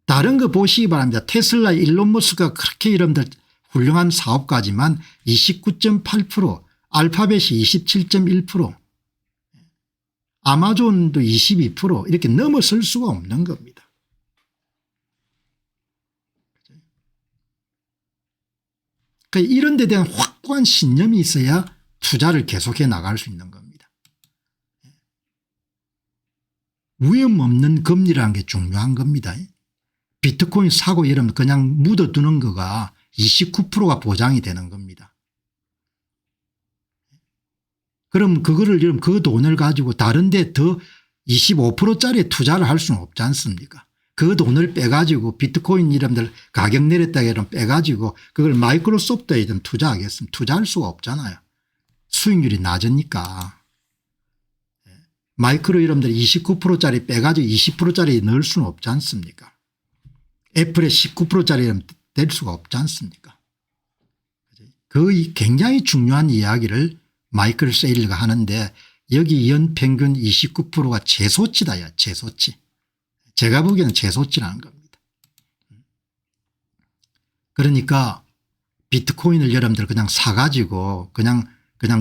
Speaker 1: 다른 거 보시기 바랍니다. 테슬라 일론 머스크가 그렇게 여러분들 훌륭한 사업가지만 29.8%, 알파벳이 27.1%, 아마존도 22% 이렇게 넘어설 수가 없는 겁니다. 그러니까 이런 데 대한 확고한 신념이 있어야 투자를 계속해 나갈 수 있는 겁니다. 위험 없는 금리라는 게 중요한 겁니다. 비트코인 사고 이러면 그냥 묻어두는 거가 29%가 보장이 되는 겁니다. 그럼 그거를 그 돈을 가지고 다른 데 더 25%짜리 투자를 할 수는 없지 않습니까? 그 돈을 빼가지고 비트코인 이름들 가격 내렸다 이러면 빼가지고 그걸 마이크로소프트에 좀 투자하겠습니다. 투자할 수가 없잖아요. 수익률이 낮으니까. 마이크로 이름들 29%짜리 빼가지고 20%짜리 넣을 수는 없지 않습니까? 애플에 19%짜리 될 수가 없지 않습니까? 그 굉장히 중요한 이야기를 마이클 세일러가 하는데 여기 연평균 29%가 최소치다. 최소치. 제가 보기에는 최소치라는 겁니다. 그러니까 비트코인을 여러분들 그냥 사가지고 그냥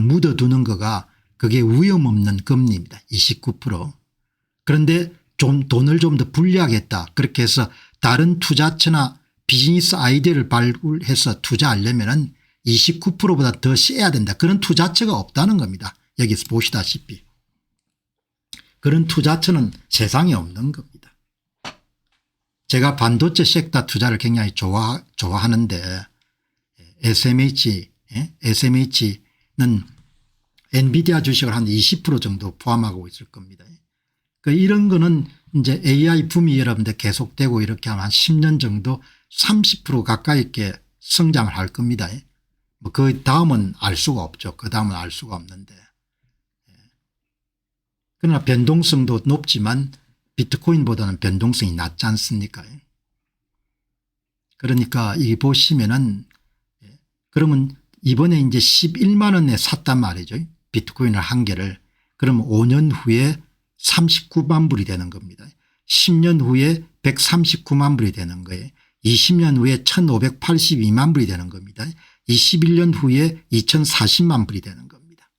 Speaker 1: 묻어두는 거가 그게 위험 없는 금리입니다. 29%. 그런데 좀 돈을 좀 더 분리하겠다. 그렇게 해서 다른 투자처나 비즈니스 아이디어를 발굴해서 투자하려면은 29%보다 더 세야 된다. 그런 투자처가 없다는 겁니다. 여기서 보시다시피. 그런 투자처는 세상에 없는 겁니다. 제가 반도체 섹터 투자를 굉장히 좋아하는데 SMH는 엔비디아 주식을 한 20% 정도 포함하고 있을 겁니다. 그러니까 이런 거는 이제 AI 붐이 여러분들 계속되고 이렇게 하면 한 10년 정도 30% 가까이 있게 성장을 할 겁니다. 뭐 그 다음은 알 수가 없죠. 그 다음은 알 수가 없는데. 그러나 변동성도 높지만 비트코인보다는 변동성이 낮지 않습니까? 그러니까 이 보시면은 그러면 이번에 이제 11만 원에 샀단 말이죠. 비트코인을 한 개를. 그러면 5년 후에 39만 불이 되는 겁니다. 10년 후에 139만 불이 되는 거예요. 20년 후에 1582만 불이 되는 겁니다. 21년 후에 2040만 불이 되는 겁니다.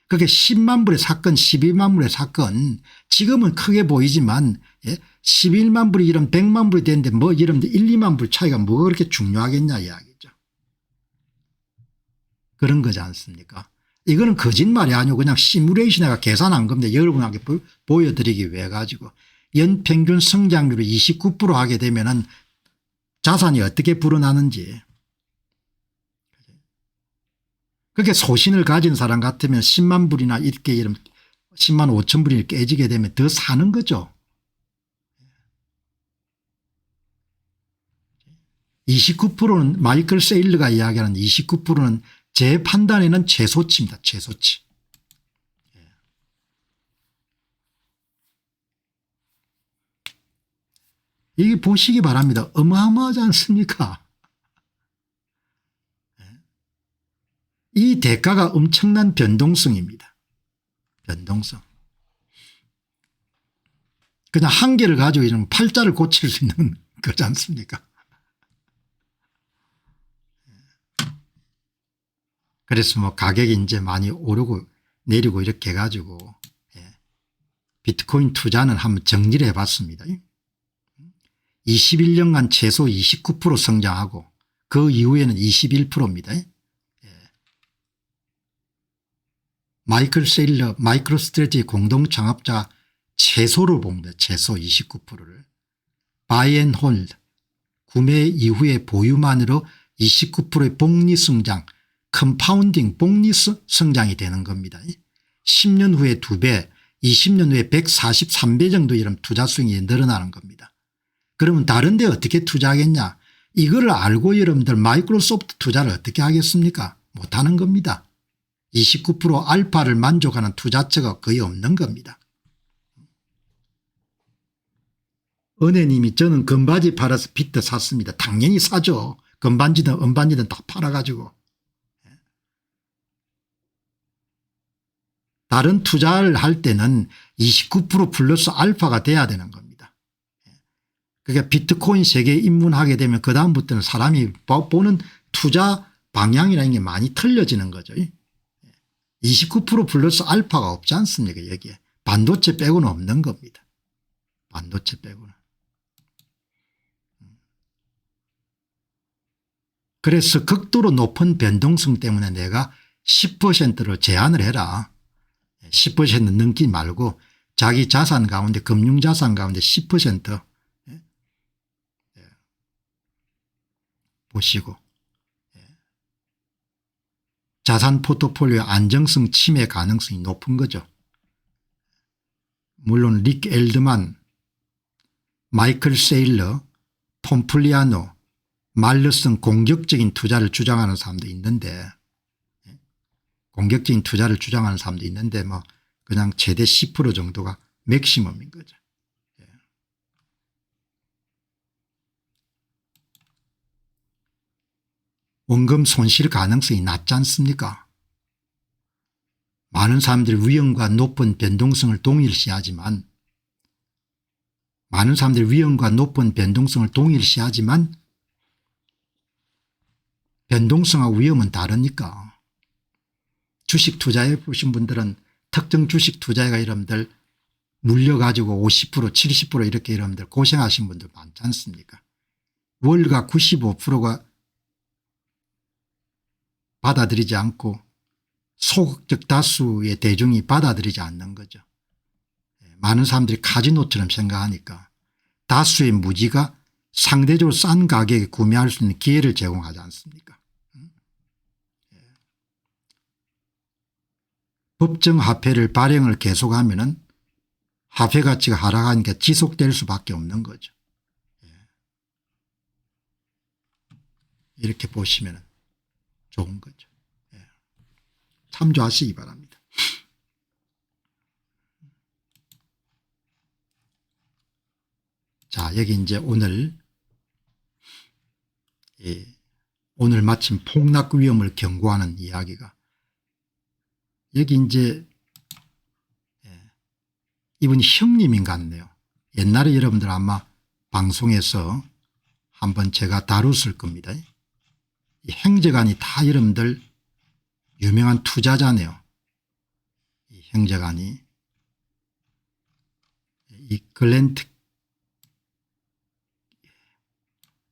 Speaker 1: 그게 10만 불의 사건 12만 불의 사건 지금은 크게 보이지만 11만 불이 이런 100만 불이 되는데 뭐 이런 1, 2만 불 차이가 뭐가 그렇게 중요하겠냐 이야기죠. 그런 거지 않습니까? 이거는 거짓말이 아니고 그냥 시뮬레이션에가 계산한 겁니다. 여러분에게 보여드리기 위해 가지고 연평균 성장률을 29% 하게 되면은 자산이 어떻게 불어나는지. 그렇게 소신을 가진 사람 같으면 10만 불이나 이렇게 10만 5천 불이 깨지게 되면 더 사는 거죠. 29%는 마이클 세일러가 이야기하는 29%는 제 판단에는 최소치입니다. 최소치. 이게 보시기 바랍니다. 어마어마하지 않습니까? 이 대가가 엄청난 변동성입니다. 변동성. 그냥 한 개를 가지고 이런 팔자를 고칠 수 있는 거지 않습니까? 그래서 뭐 가격이 이제 많이 오르고 내리고 이렇게 해가지고 비트코인 투자는 한번 정리를 해봤습니다. 21년간 최소 29% 성장하고 그 이후에는 21%입니다. 마이클 세일러 마이크로 스트래티지 공동 창업자 최소를 봅니다. 최소 29%를. 바이 앤 홀드 구매 이후에 보유만으로 29%의 복리 성장 컴파운딩 복리 성장이 되는 겁니다. 10년 후에 2배 20년 후에 143배 정도 이런 투자 수익이 늘어나는 겁니다. 그러면 다른 데 어떻게 투자하겠냐. 이걸 알고 여러분들 마이크로소프트 투자를 어떻게 하겠습니까? 못하는 겁니다. 29% 알파를 만족하는 투자처가 거의 없는 겁니다. 은혜님이 저는 금바지 팔아서 비트 샀습니다. 당연히 사죠. 금반지든 은반지든 다 팔아가지고. 다른 투자를 할 때는 29% 플러스 알파가 돼야 되는 겁니다. 그러니까 비트코인 세계에 입문하게 되면 그다음부터는 사람이 보는 투자 방향이라는 게 많이 틀려지는 거죠. 29% 플러스 알파가 없지 않습니까? 여기에. 반도체 빼고는 없는 겁니다. 반도체 빼고는. 그래서 극도로 높은 변동성 때문에 내가 10%를 제한을 해라. 10% 넘기 말고 자기 자산 가운데 금융자산 가운데 10% 보시고 자산 포트폴리오 안정성 침해 가능성이 높은 거죠. 물론 릭 엘드만, 마이클 세일러, 톰 플리아노, 말러슨 공격적인 투자를 주장하는 사람도 있는데 공격적인 투자를 주장하는 사람도 있는데 뭐 그냥 최대 10% 정도가 맥시멈인 거죠. 원금 손실 가능성이 낮지 않습니까? 많은 사람들이 위험과 높은 변동성을 동일시하지만 변동성하고 위험은 다르니까. 주식 투자해 보신 분들은 특정 주식 투자가 여러분들 물려가지고 50% 70% 이렇게 여러분들 고생하신 분들 많지 않습니까? 월가 95%가 받아들이지 않고 소극적 다수의 대중이 받아들이지 않는 거죠. 많은 사람들이 카지노처럼 생각하니까 다수의 무지가 상대적으로 싼 가격에 구매할 수 있는 기회를 제공하지 않습니까? 법정 화폐를 발행을 계속하면은 화폐 가치가 하락하니까 지속될 수밖에 없는 거죠. 이렇게 보시면 좋은 거죠. 참조하시기 바랍니다. 자, 여기 이제 오늘 마침 폭락 위험을 경고하는 이야기가 여기 이제 이분이 형님인 것 같네요. 옛날에 여러분들 아마 방송에서 한번 제가 다뤘을 겁니다. 이 행제관이 다 여러분들 유명한 투자자네요. 이 행제관이 이 글렌트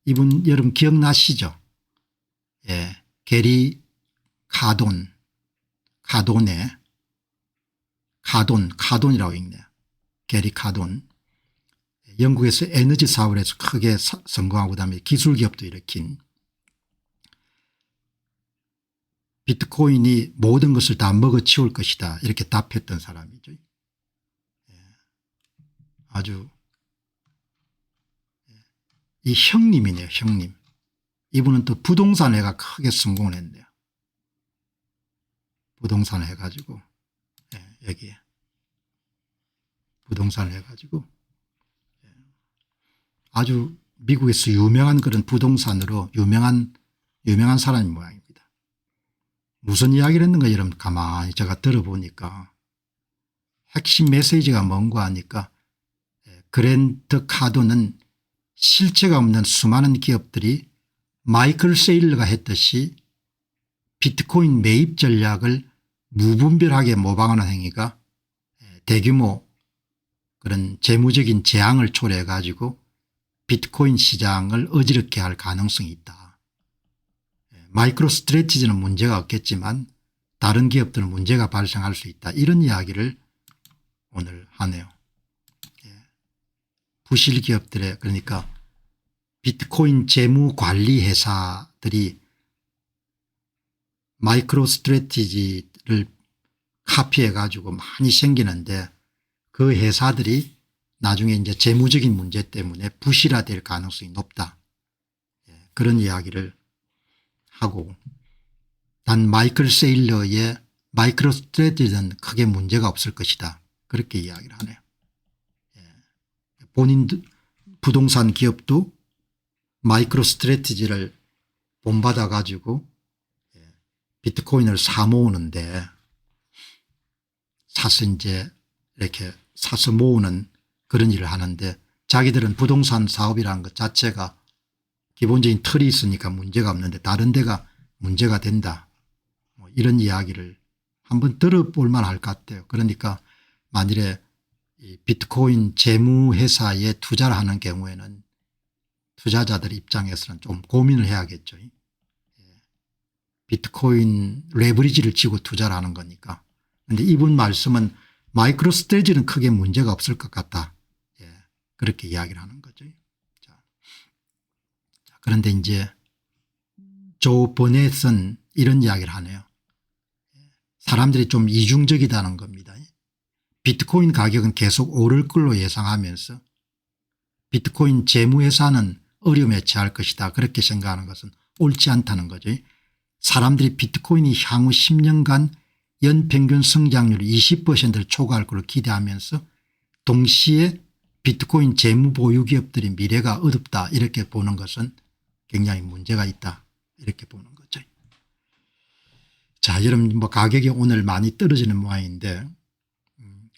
Speaker 1: 이분 여러분 기억나시죠? 게리 카돈이라고 읽네요. 게리 카돈. 영국에서 에너지 사업을 해서 크게 성공하고 그다음에 기술기업도 일으킨 비트코인이 모든 것을 다 먹어치울 것이다 이렇게 답했던 사람이죠. 아주 이 형님이네요. 형님. 이분은 또 부동산 회가 크게 성공을 했네요. 부동산 해가지고 여기에 부동산 해가지고 아주 미국에서 유명한 그런 부동산으로 유명한 사람이 모양입니다. 무슨 이야기를 했는가 여러분 가만히 제가 들어보니까 핵심 메시지가 뭔가 하니까 그랜트 카도는 실체가 없는 수많은 기업들이 마이클 세일러가 했듯이 비트코인 매입 전략을 무분별하게 모방하는 행위가 대규모 그런 재무적인 재앙을 초래해 가지고 비트코인 시장을 어지럽게 할 가능성이 있다. 마이크로 스트래티지는 문제가 없겠지만 다른 기업들은 문제가 발생할 수 있다. 이런 이야기를 오늘 하네요. 부실 기업들의 그러니까 비트코인 재무관리 회사들이 마이크로 스트래티지를 카피해 가지고 많이 생기는데 그 회사들이 나중에 이제 재무적인 문제 때문에 부실화될 가능성이 높다. 그런 이야기를 하고 단 마이클 세일러의 마이크로 스트래티지는 크게 문제가 없을 것이다. 그렇게 이야기를 하네요. 본인 부동산 기업도 마이크로 스트래티지를 본받아 가지고 비트코인을 사 모으는데 사서 이제 이렇게 사서 모으는 그런 일을 하는데 자기들은 부동산 사업이라는 것 자체가 기본적인 틀이 있으니까 문제가 없는데 다른 데가 문제가 된다. 뭐 이런 이야기를 한번 들어볼 만할 것 같아요. 그러니까 만일에 이 비트코인 재무회사에 투자를 하는 경우에는 투자자들 입장에서는 좀 고민을 해야겠죠. 비트코인 레버리지를 쥐고 투자를 하는 거니까. 그런데 이분 말씀은 마이크로 스트래티지는 크게 문제가 없을 것 같다. 그렇게 이야기를 하는 거죠. 자, 그런데 이제 조 버넷은 이런 이야기를 하네요. 사람들이 좀 이중적이다는 겁니다. 비트코인 가격은 계속 오를 걸로 예상하면서 비트코인 재무회사는 어려움에 처할 것이다. 그렇게 생각하는 것은 옳지 않다는 거죠. 사람들이 비트코인이 향후 10년간 연평균 성장률 20%를 초과할 것으로 기대하면서 동시에 비트코인 재무 보유 기업들이 미래가 어둡다 이렇게 보는 것은 굉장히 문제가 있다 이렇게 보는 거죠. 자, 여러분 뭐 가격이 오늘 많이 떨어지는 모양인데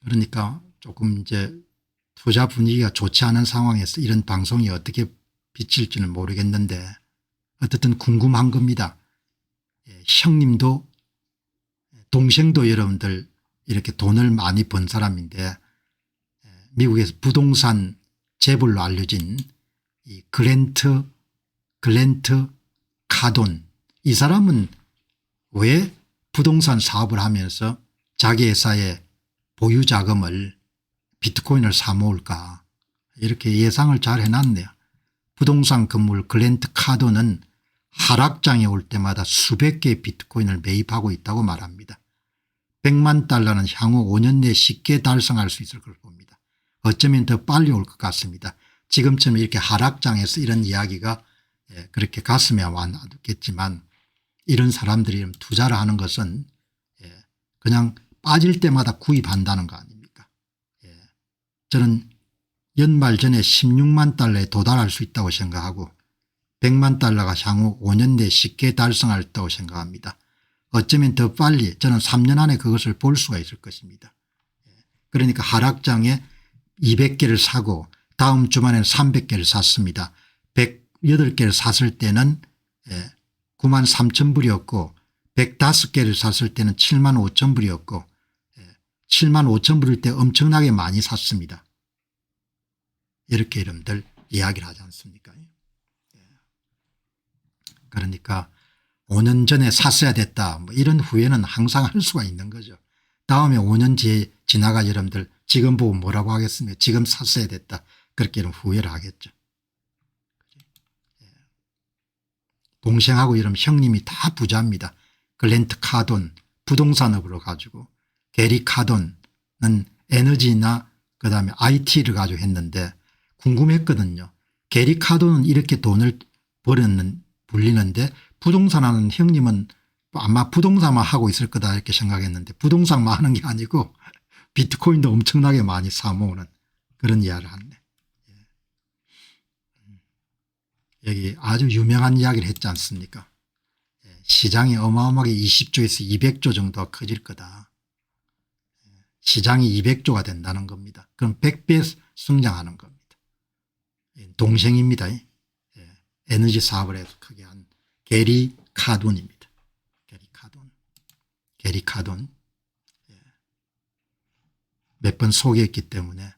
Speaker 1: 그러니까 조금 이제 투자 분위기가 좋지 않은 상황에서 이런 방송이 어떻게 비칠지는 모르겠는데 어쨌든 궁금한 겁니다. 형님도 동생도 여러분들 이렇게 돈을 많이 번 사람인데 미국에서 부동산 재벌로 알려진 이 글랜트 카돈 이 사람은 왜 부동산 사업을 하면서 자기 회사의 보유 자금을 비트코인을 사 모을까 이렇게 예상을 잘 해놨네요. 부동산 건물 글랜트 카돈은 하락장에 올 때마다 수백 개의 비트코인을 매입하고 있다고 말합니다. 100만 달러는 향후 5년 내에 쉽게 달성할 수 있을 걸 봅니다. 어쩌면 더 빨리 올 것 같습니다. 지금처럼 이렇게 하락장에서 이런 이야기가 그렇게 가슴에 와닿겠지만 이런 사람들이 투자를 하는 것은 그냥 빠질 때마다 구입한다는 거 아닙니까? 저는 연말 전에 16만 달러에 도달할 수 있다고 생각하고 100만 달러가 향후 5년 내에 쉽게 달성할 수 있다고 생각합니다. 어쩌면 더 빨리 저는 3년 안에 그것을 볼 수가 있을 것입니다. 그러니까 하락장에 200개를 사고 다음 주말에는 300개를 샀습니다. 108개를 샀을 때는 9만 3천 불이었고 105개를 샀을 때는 7만 5천 불이었고 7만 5천 불일 때 엄청나게 많이 샀습니다. 이렇게 여러분들 이야기를 하지 않습니까? 그러니까 5년 전에 샀어야 됐다 뭐 이런 후회는 항상 할 수가 있는 거죠. 다음에 5년 뒤에 지나가 여러분들 지금 보고 뭐라고 하겠습니까? 지금 샀어야 됐다. 그렇게 이런 후회를 하겠죠. 동생하고 이런 형님이 다 부자입니다. 글렌트 카돈 부동산업으로 가지고 게리 카돈은 에너지나 그다음에 IT를 가지고 했는데 궁금했거든요. 게리 카돈은 이렇게 돈을 불리는데 부동산하는 형님은 아마 부동산만 하고 있을 거다 이렇게 생각했는데 부동산만 하는 게 아니고 비트코인도 엄청나게 많이 사모으는 그런 이야기를 하네. 여기 아주 유명한 이야기를 했지 않습니까? 시장이 어마어마하게 20조에서 200조 정도가 커질 거다. 시장이 200조가 된다는 겁니다. 그럼 100배 성장하는 겁니다. 동생입니다. 에너지 사업을 해서 크게 한 게리 카돈입니다. 게리 카돈 몇 번 소개했기 때문에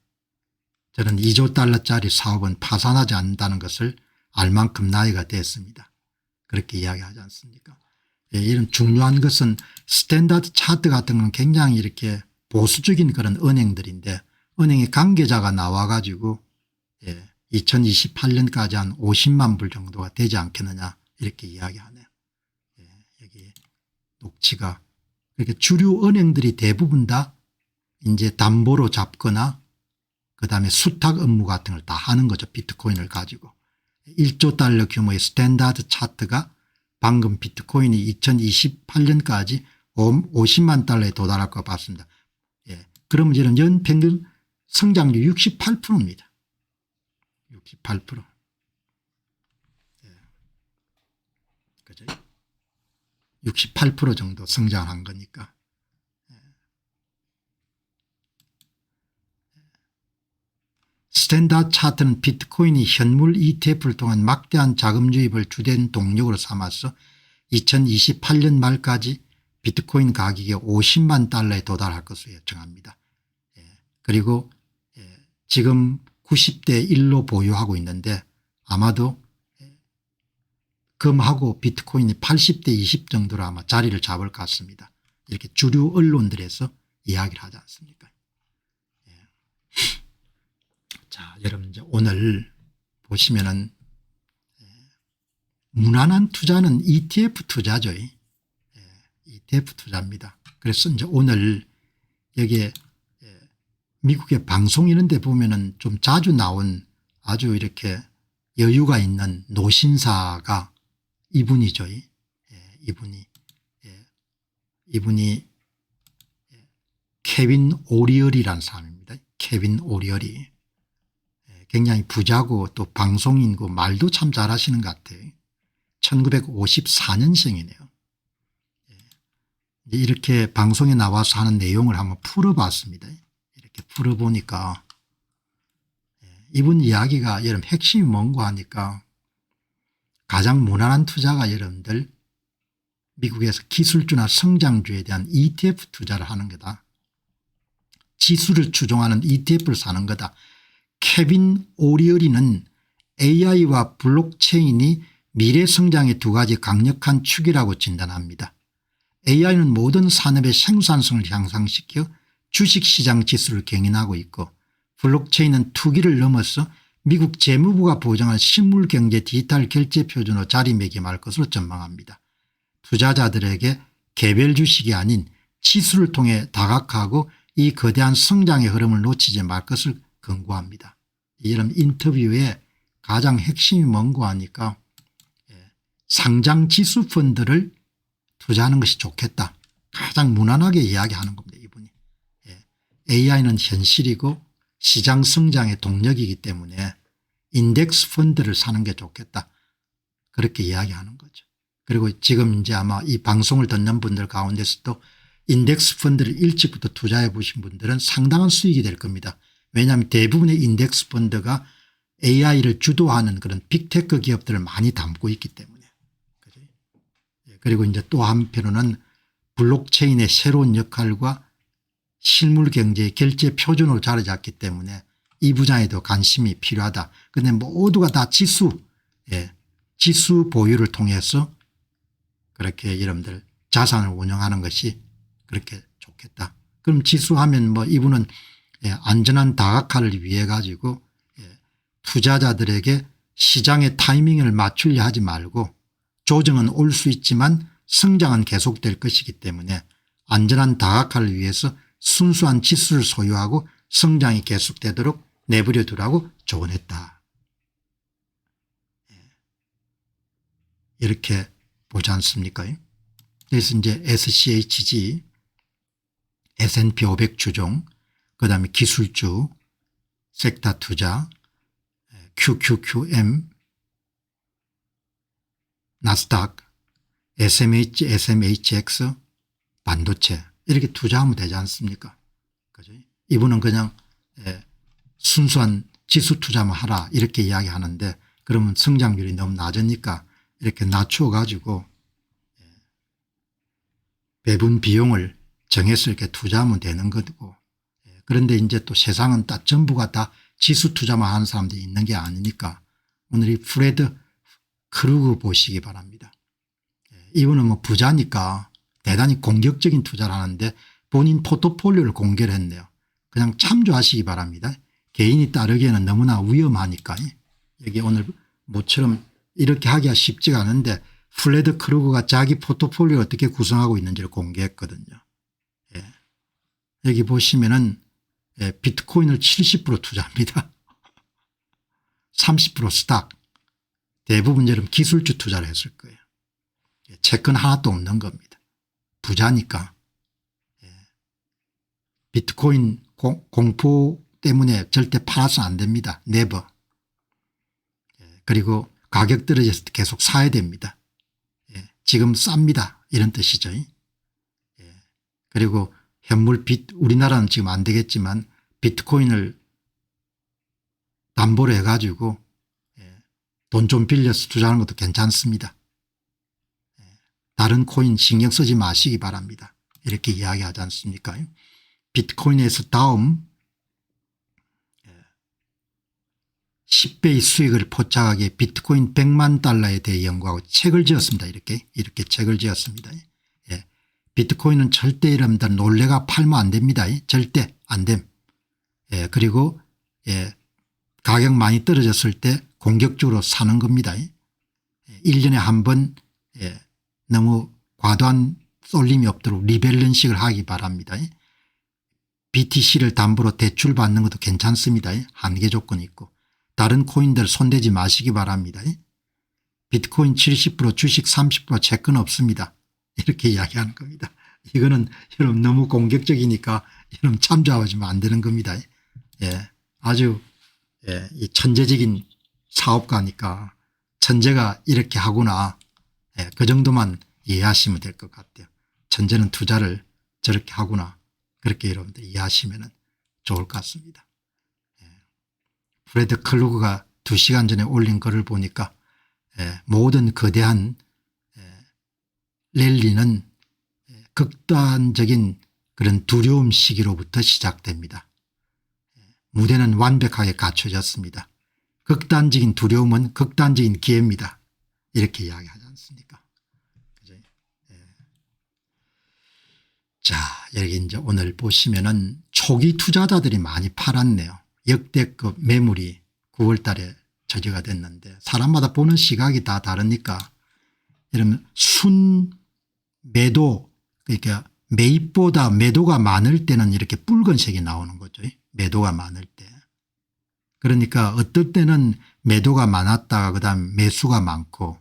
Speaker 1: 저는 2조 달러짜리 사업은 파산하지 않는다는 것을 알 만큼 나이가 됐습니다. 그렇게 이야기하지 않습니까? 이런 중요한 것은 스탠다드 차트 같은 건 굉장히 이렇게 보수적인 그런 은행들인데 은행의 관계자가 나와 가지고 2028년까지 한 50만 불 정도가 되지 않겠느냐 이렇게 이야기하네요. 여기 녹취가 그렇게 주류 은행들이 대부분 다 이제 담보로 잡거나 그다음에 수탁 업무 같은 걸 다 하는 거죠. 비트코인을 가지고 1조 달러 규모의 스탠다드 차트가 방금 비트코인이 2028년까지 50만 달러에 도달할 것 같습니다. 그러면 이제는 연평균 성장률 68%입니다. 68%. 그죠? 68% 정도 성장한 거니까. 스탠다드 차트는 비트코인이 현물 ETF를 통한 막대한 자금 유입을 주된 동력으로 삼아서 2028년 말까지 비트코인 가격이 50만 달러에 도달할 것으로 예측합니다. 그리고 지금 90대 1로 보유하고 있는데 아마도 금하고 비트코인이 80대 20 정도로 아마 자리를 잡을 것 같습니다. 이렇게 주류 언론들에서 이야기를 하지 않습니까? 자, 여러분 이제 오늘 보시면은 무난한 투자는 ETF 투자죠. ETF 투자입니다. 그래서 이제 오늘 여기에 미국의 방송 이런 데 보면은 좀 자주 나온 아주 이렇게 여유가 있는 노신사가 이분이죠. 이분이 케빈 오리얼이라는 사람입니다. 케빈 오리얼이 굉장히 부자고 또 방송인고 말도 참 잘하시는 것 같아요. 1954년생이네요. 이렇게 방송에 나와서 하는 내용을 한번 풀어봤습니다. 이렇게 풀어보니까 이분 이야기가 여러분 핵심이 뭔가 하니까 가장 무난한 투자가 여러분들 미국에서 기술주나 성장주에 대한 ETF 투자를 하는 거다. 지수를 추종하는 ETF를 사는 거다. 케빈 오리얼이는 AI와 블록체인이 미래 성장의 두 가지 강력한 축이라고 진단합니다. AI는 모든 산업의 생산성을 향상시켜 주식시장 지수를 경인하고 있고 블록체인은 투기를 넘어서 미국 재무부가 보장한 실물경제 디지털 결제 표준으로 자리매김할 것으로 전망합니다. 투자자들에게 개별 주식이 아닌 지수를 통해 다각화하고 이 거대한 성장의 흐름을 놓치지 말 것을 권고합니다. 이런 인터뷰에 가장 핵심이 뭔가 하니까 상장 지수 펀드를 투자하는 것이 좋겠다. 가장 무난하게 이야기하는 겁니다. 이분이. AI는 현실이고 시장 성장의 동력이기 때문에 인덱스 펀드를 사는 게 좋겠다. 그렇게 이야기하는 거죠. 그리고 지금 이제 아마 이 방송을 듣는 분들 가운데서도 인덱스 펀드를 일찍부터 투자해 보신 분들은 상당한 수익이 될 겁니다. 왜냐하면 대부분의 인덱스 펀드가 AI를 주도하는 그런 빅테크 기업들을 많이 담고 있기 때문에. 그리고 이제 또 한편으로는 블록체인의 새로운 역할과 실물 경제의 결제 표준으로 자리 잡기 때문에 이 분야에도 관심이 필요하다. 그런데 모두가 다 지수 보유를 통해서 그렇게 여러분들 자산을 운영하는 것이 그렇게 좋겠다. 그럼 지수하면 뭐 이분은 안전한 다각화를 위해 가지고 투자자들에게 시장의 타이밍을 맞추려 하지 말고 조정은 올 수 있지만 성장은 계속될 것이기 때문에 안전한 다각화를 위해서 순수한 지수를 소유하고 성장이 계속되도록 내버려 두라고 조언했다. 이렇게 보지 않습니까? 그래서 이제 SCHG, S&P 500 주종, 그다음에 기술주, 섹터 투자, QQQM, 나스닥, SMH, SMHX, 반도체 이렇게 투자하면 되지 않습니까? 그죠? 이분은 그냥 순수한 지수 투자만 하라 이렇게 이야기하는데 그러면 성장률이 너무 낮으니까 이렇게 낮추어 가지고 배분 비용을 정해서 이렇게 투자하면 되는 거고, 그런데 이제 또 세상은 다 전부가 다 지수 투자만 하는 사람들이 있는 게 아니니까 오늘 이 프레드 크루그 보시기 바랍니다. 이분은 뭐 부자니까 대단히 공격적인 투자를 하는데 본인 포트폴리오를 공개를 했네요. 그냥 참조하시기 바랍니다. 개인이 따르기에는 너무나 위험하니까. 여기 오늘 모처럼 이렇게 하기가 쉽지가 않은데 프레드 크루그가 자기 포트폴리오를 어떻게 구성하고 있는지를 공개했거든요. 여기 보시면은 비트코인을 70% 투자합니다. 30% 스탁, 대부분 여러분 기술주 투자를 했을 거예요. 채권 하나도 없는 겁니다. 부자니까. 비트코인 공포 때문에 절대 팔아서는 안 됩니다. 네버. 그리고 가격 떨어졌을 때 계속 사야 됩니다. 지금 쌉니다. 이런 뜻이죠. 그리고 현물 우리나라는 지금 안 되겠지만 비트코인을 담보로 해가지고 돈 좀 빌려서 투자하는 것도 괜찮습니다. 다른 코인 신경 쓰지 마시기 바랍니다. 이렇게 이야기하지 않습니까? 비트코인에서 다음 10배의 수익을 포착하기에 비트코인 100만 달러에 대해 연구하고 책을 지었습니다. 이렇게 책을 지었습니다. 비트코인은 절대 여러분들 놀래가 팔면 안 됩니다. 절대 안 됨. 그리고 가격 많이 떨어졌을 때 공격적으로 사는 겁니다. 1년에 한 번 너무 과도한 쏠림이 없도록 리밸런싱을 하기 바랍니다. BTC를 담보로 대출 받는 것도 괜찮습니다. 한계 조건이 있고. 다른 코인들 손대지 마시기 바랍니다. 비트코인 70% 주식 30% 채권 없습니다. 이렇게 이야기하는 겁니다. 이거는 여러분 너무 공격적이니까 여러분 참조하시면 안 되는 겁니다. 아주 이 천재적인 사업가니까 천재가 이렇게 하구나. 그 정도만 이해하시면 될 것 같아요. 천재는 투자를 저렇게 하구나. 그렇게 여러분들 이해하시면 좋을 것 같습니다. 프레드 클루그가 2시간 전에 올린 글을 보니까 모든 거대한 랠리는 극단적인 그런 두려움 시기로부터 시작됩니다. 무대는 완벽하게 갖춰졌습니다. 극단적인 두려움은 극단적인 기회입니다. 이렇게 이야기하지 않습니까? 그죠? 자, 여기 이제 오늘 보시면은 초기 투자자들이 많이 팔았네요. 역대급 매물이 9월 달에 저지가 됐는데 사람마다 보는 시각이 다 다르니까 이러면 순 매도, 그러니까 매입보다 매도가 많을 때는 이렇게 붉은색이 나오는 거죠. 매도가 많을 때. 그러니까 어떨 때는 매도가 많았다가 그다음 매수가 많고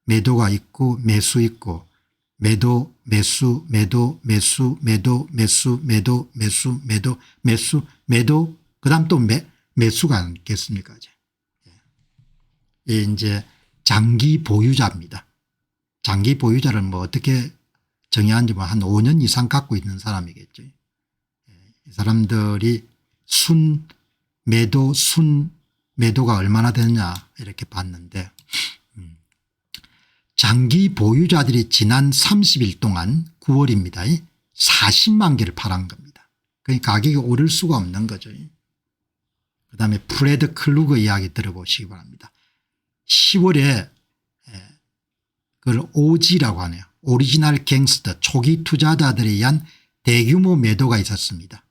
Speaker 1: 매도가 있고 매수 있고 매도 매수 매도 매수 매도 매수 매도 매수 매도 매수 매도 그다음 또 매수가 있겠습니까? 이제 장기 보유자입니다. 장기 보유자를 뭐 어떻게 정의하는지 뭐 한 5년 이상 갖고 있는 사람이겠죠. 이 사람들이 순 매도가 얼마나 되느냐 이렇게 봤는데 장기 보유자들이 지난 30일 동안 9월입니다. 40만 개를 팔은 겁니다. 그러니까 가격이 오를 수가 없는 거죠. 그다음에 프레드 클루그 이야기 들어보시기 바랍니다. 10월에 그걸 OG라고 하네요. 오리지널 갱스터 초기 투자자들에 의한 대규모 매도가 있었습니다.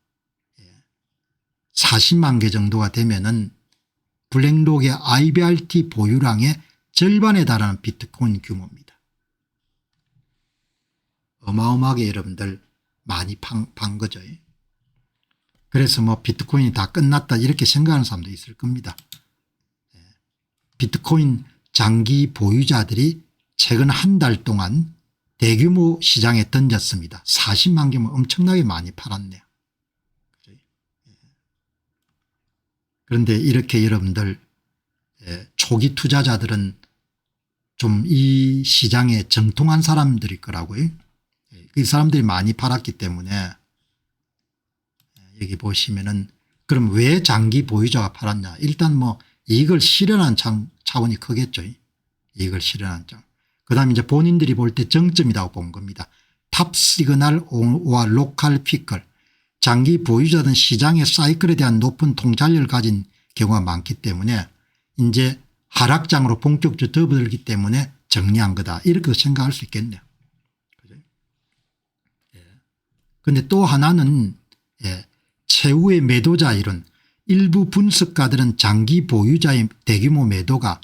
Speaker 1: 40만 개 정도가 되면은 블랙록의 IBRT 보유량의 절반에 달하는 비트코인 규모입니다. 어마어마하게 여러분들 많이 판 거죠. 그래서 뭐 비트코인이 다 끝났다 이렇게 생각하는 사람도 있을 겁니다. 비트코인 장기 보유자들이 최근 한 달 동안 대규모 시장에 던졌습니다. 40만 개면 엄청나게 많이 팔았네요. 그런데 이렇게 여러분들 초기 투자자들은 좀 이 시장에 정통한 사람들일 거라고요. 그 사람들이 많이 팔았기 때문에 여기 보시면은 그럼 왜 장기 보유자가 팔았냐. 일단 뭐 이익을 실현한 차원이 크겠죠. 이익을 실현한 점. 그 다음에 이제 본인들이 볼 때 정점이라고 본 겁니다. 탑 시그널과 로컬 피클. 장기 보유자든 시장의 사이클에 대한 높은 통찰력을 가진 경우가 많기 때문에 이제 하락장으로 본격적으로 접어들기 때문에 정리한 거다. 이렇게 생각할 수 있겠네요. 그런데 또 하나는 최후의 매도자 이론. 일부 분석가들은 장기 보유자의 대규모 매도가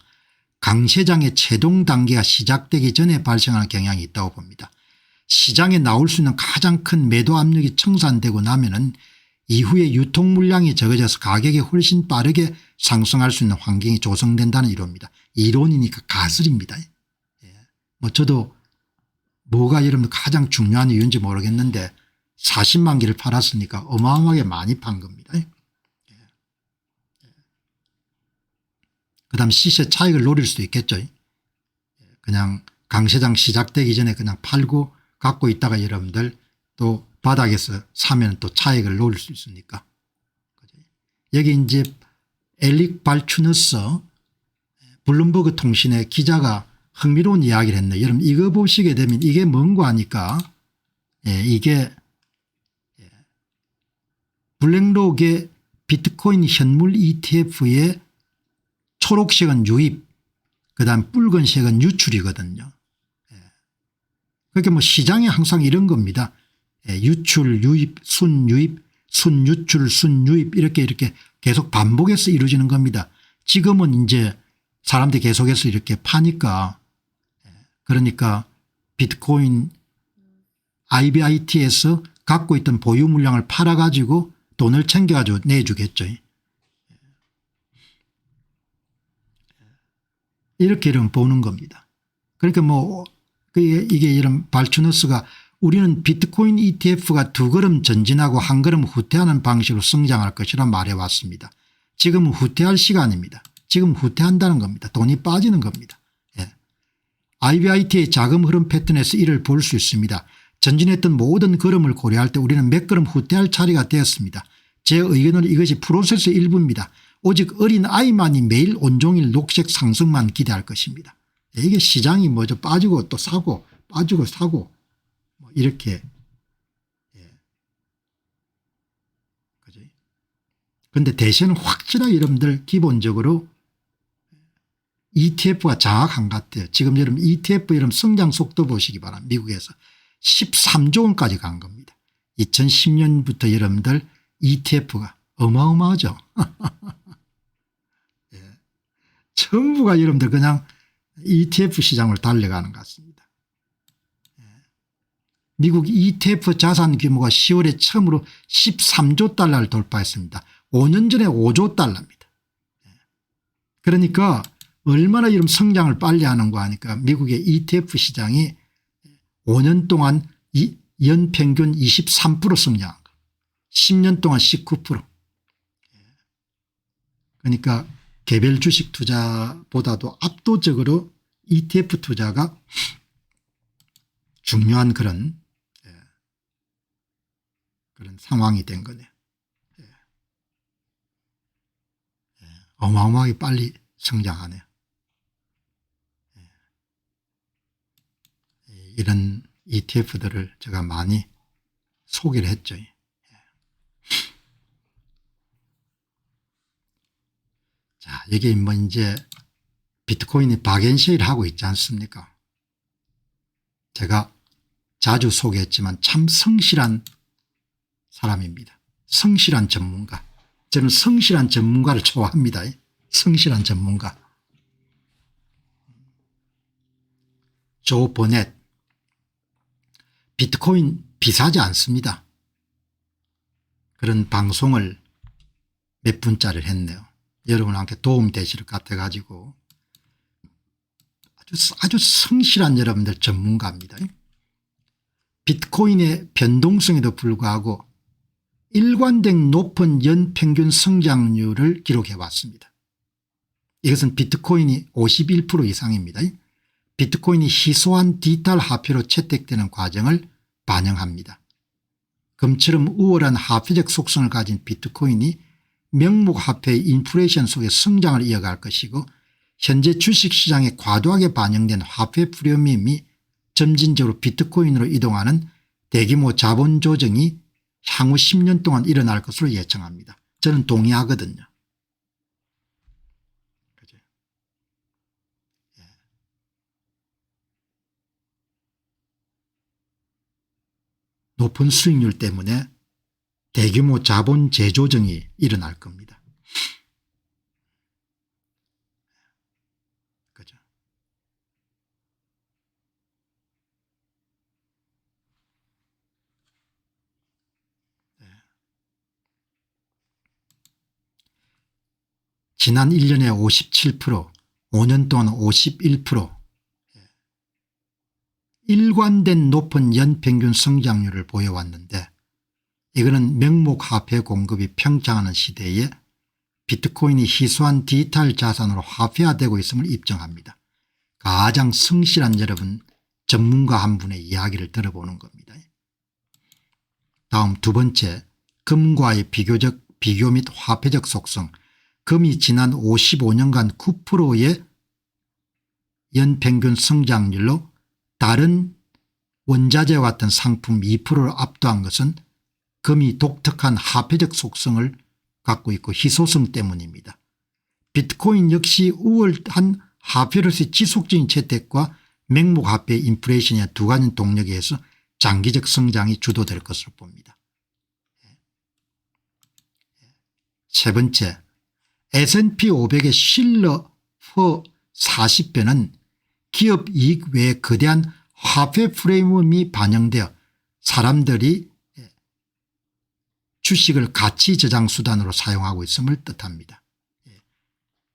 Speaker 1: 강세장의 최종 단계가 시작되기 전에 발생하는 경향이 있다고 봅니다. 시장에 나올 수 있는 가장 큰 매도 압력이 청산되고 나면은 이후에 유통 물량이 적어져서 가격이 훨씬 빠르게 상승할 수 있는 환경이 조성된다는 이론입니다. 이론이니까 가설입니다. 뭐 저도 뭐가 여러분 가장 중요한 이유인지 모르겠는데 40만 개를 팔았으니까 어마어마하게 많이 판 겁니다. 그다음 시세 차익을 노릴 수도 있겠죠. 그냥 강세장 시작되기 전에 그냥 팔고 갖고 있다가 여러분들 또 바닥에서 사면 또 차익을 노릴 수 있으니까. 여기 이제 엘릭 발추너스 블룸버그 통신의 기자가 흥미로운 이야기를 했네요. 여러분 이거 보시게 되면 이게 뭔가 하니까 이게 블랙록의 비트코인 현물 ETF의 초록색은 유입 그다음 붉은색은 유출이거든요. 그러니까 뭐 시장에 항상 이런 겁니다. 유출 유입 순유입 순유출 순유입 이렇게 계속 반복해서 이루어지는 겁니다. 지금은 이제 사람들이 계속해서 이렇게 파니까 그러니까 비트코인 IBIT에서 갖고 있던 보유 물량을 팔아 가지고 돈을 챙겨 가지고 내주겠죠. 이렇게 이런 보는 겁니다. 그러니까 뭐 이게 이런 발추너스가 우리는 비트코인 ETF가 두 걸음 전진하고 한 걸음 후퇴하는 방식으로 성장할 것이라 말해왔습니다. 지금은 후퇴할 시간입니다. 지금 후퇴한다는 겁니다. 돈이 빠지는 겁니다. IBIT의 자금 흐름 패턴에서 이를 볼 수 있습니다. 전진했던 모든 걸음을 고려할 때 우리는 몇 걸음 후퇴할 차례가 되었습니다. 제 의견은 이것이 프로세스의 일부입니다. 오직 어린 아이만이 매일 온종일 녹색 상승만 기대할 것입니다. 이게 시장이 뭐죠. 빠지고 또 사고 빠지고 사고 뭐 이렇게. 그런데 대세는 확실하게 여러분들 기본적으로 ETF가 장악한 것 같아요. 지금 여러분 ETF 여러분 성장 속도 보시기 바랍니다. 미국에서 13조 원까지 간 겁니다. 2010년부터 여러분들 ETF가 어마어마하죠. 전부가 여러분들 그냥 ETF 시장을 달려가는 것 같습니다. 미국 ETF 자산 규모가 10월에 처음으로 13조 달러를 돌파했습니다. 5년 전에 5조 달러입니다. 그러니까 얼마나 이런 성장을 빨리 하는가 하니까 미국의 ETF 시장이 5년 동안 연평균 23% 성장한 거. 10년 동안 19%. 그러니까 개별 주식 투자보다도 압도적으로 ETF 투자가 중요한 그런 상황이 된 거네요. 어마어마하게 빨리 성장하네요. 이런 ETF들을 제가 많이 소개를 했죠. 자, 이게 뭐 이제 비트코인이 박앤쉐이를 하고 있지 않습니까? 제가 자주 소개했지만 참 성실한 사람입니다. 성실한 전문가. 저는 성실한 전문가를 좋아합니다. 성실한 전문가. 조 버넷. 비트코인 비싸지 않습니다. 그런 방송을 몇 분짜리를 했네요. 여러분한테 도움 되실 것 같아 가지고 아주 성실한 여러분들 전문가입니다. 비트코인의 변동성에도 불구하고 일관된 높은 연평균 성장률을 기록해 왔습니다. 이것은 비트코인이 51% 이상입니다. 비트코인이 희소한 디지털 화폐로 채택되는 과정을 반영합니다. 금처럼 우월한 화폐적 속성을 가진 비트코인이 명목화폐의 인플레이션 속에 성장을 이어갈 것이고 현재 주식시장에 과도하게 반영된 화폐 프리미엄이 점진적으로 비트코인으로 이동하는 대규모 자본 조정이 향후 10년 동안 일어날 것으로 예측합니다. 저는 동의하거든요. 그죠? 예. 높은 수익률 때문에 대규모 자본 재조정이 일어날 겁니다. 그죠? 네. 지난 1년에 57%, 5년 동안 51%, 일관된 높은 연평균 성장률을 보여왔는데 이거는 명목화폐 공급이 평창하는 시대에 비트코인이 희소한 디지털 자산으로 화폐화되고 있음을 입증합니다. 가장 성실한 여러분 전문가 한 분의 이야기를 들어보는 겁니다. 다음 두 번째, 금과의 비교 및 화폐적 속성. 금이 지난 55년간 9%의 연평균 성장률로 다른 원자재와 같은 상품 2%를 압도한 것은 금이 독특한 화폐적 속성을 갖고 있고 희소성 때문입니다. 비트코인 역시 우월한 화폐로서의 지속적인 채택과 명목화폐의 인플레이션의 두 가지 동력에 의해서 장기적 성장이 주도될 것으로 봅니다. 세 번째, S&P 500의 실러 퍼 40배는 기업 이익 외에 거대한 화폐 프레임이 반영되어 사람들이 주식을 가치 저장 수단으로 사용하고 있음을 뜻합니다.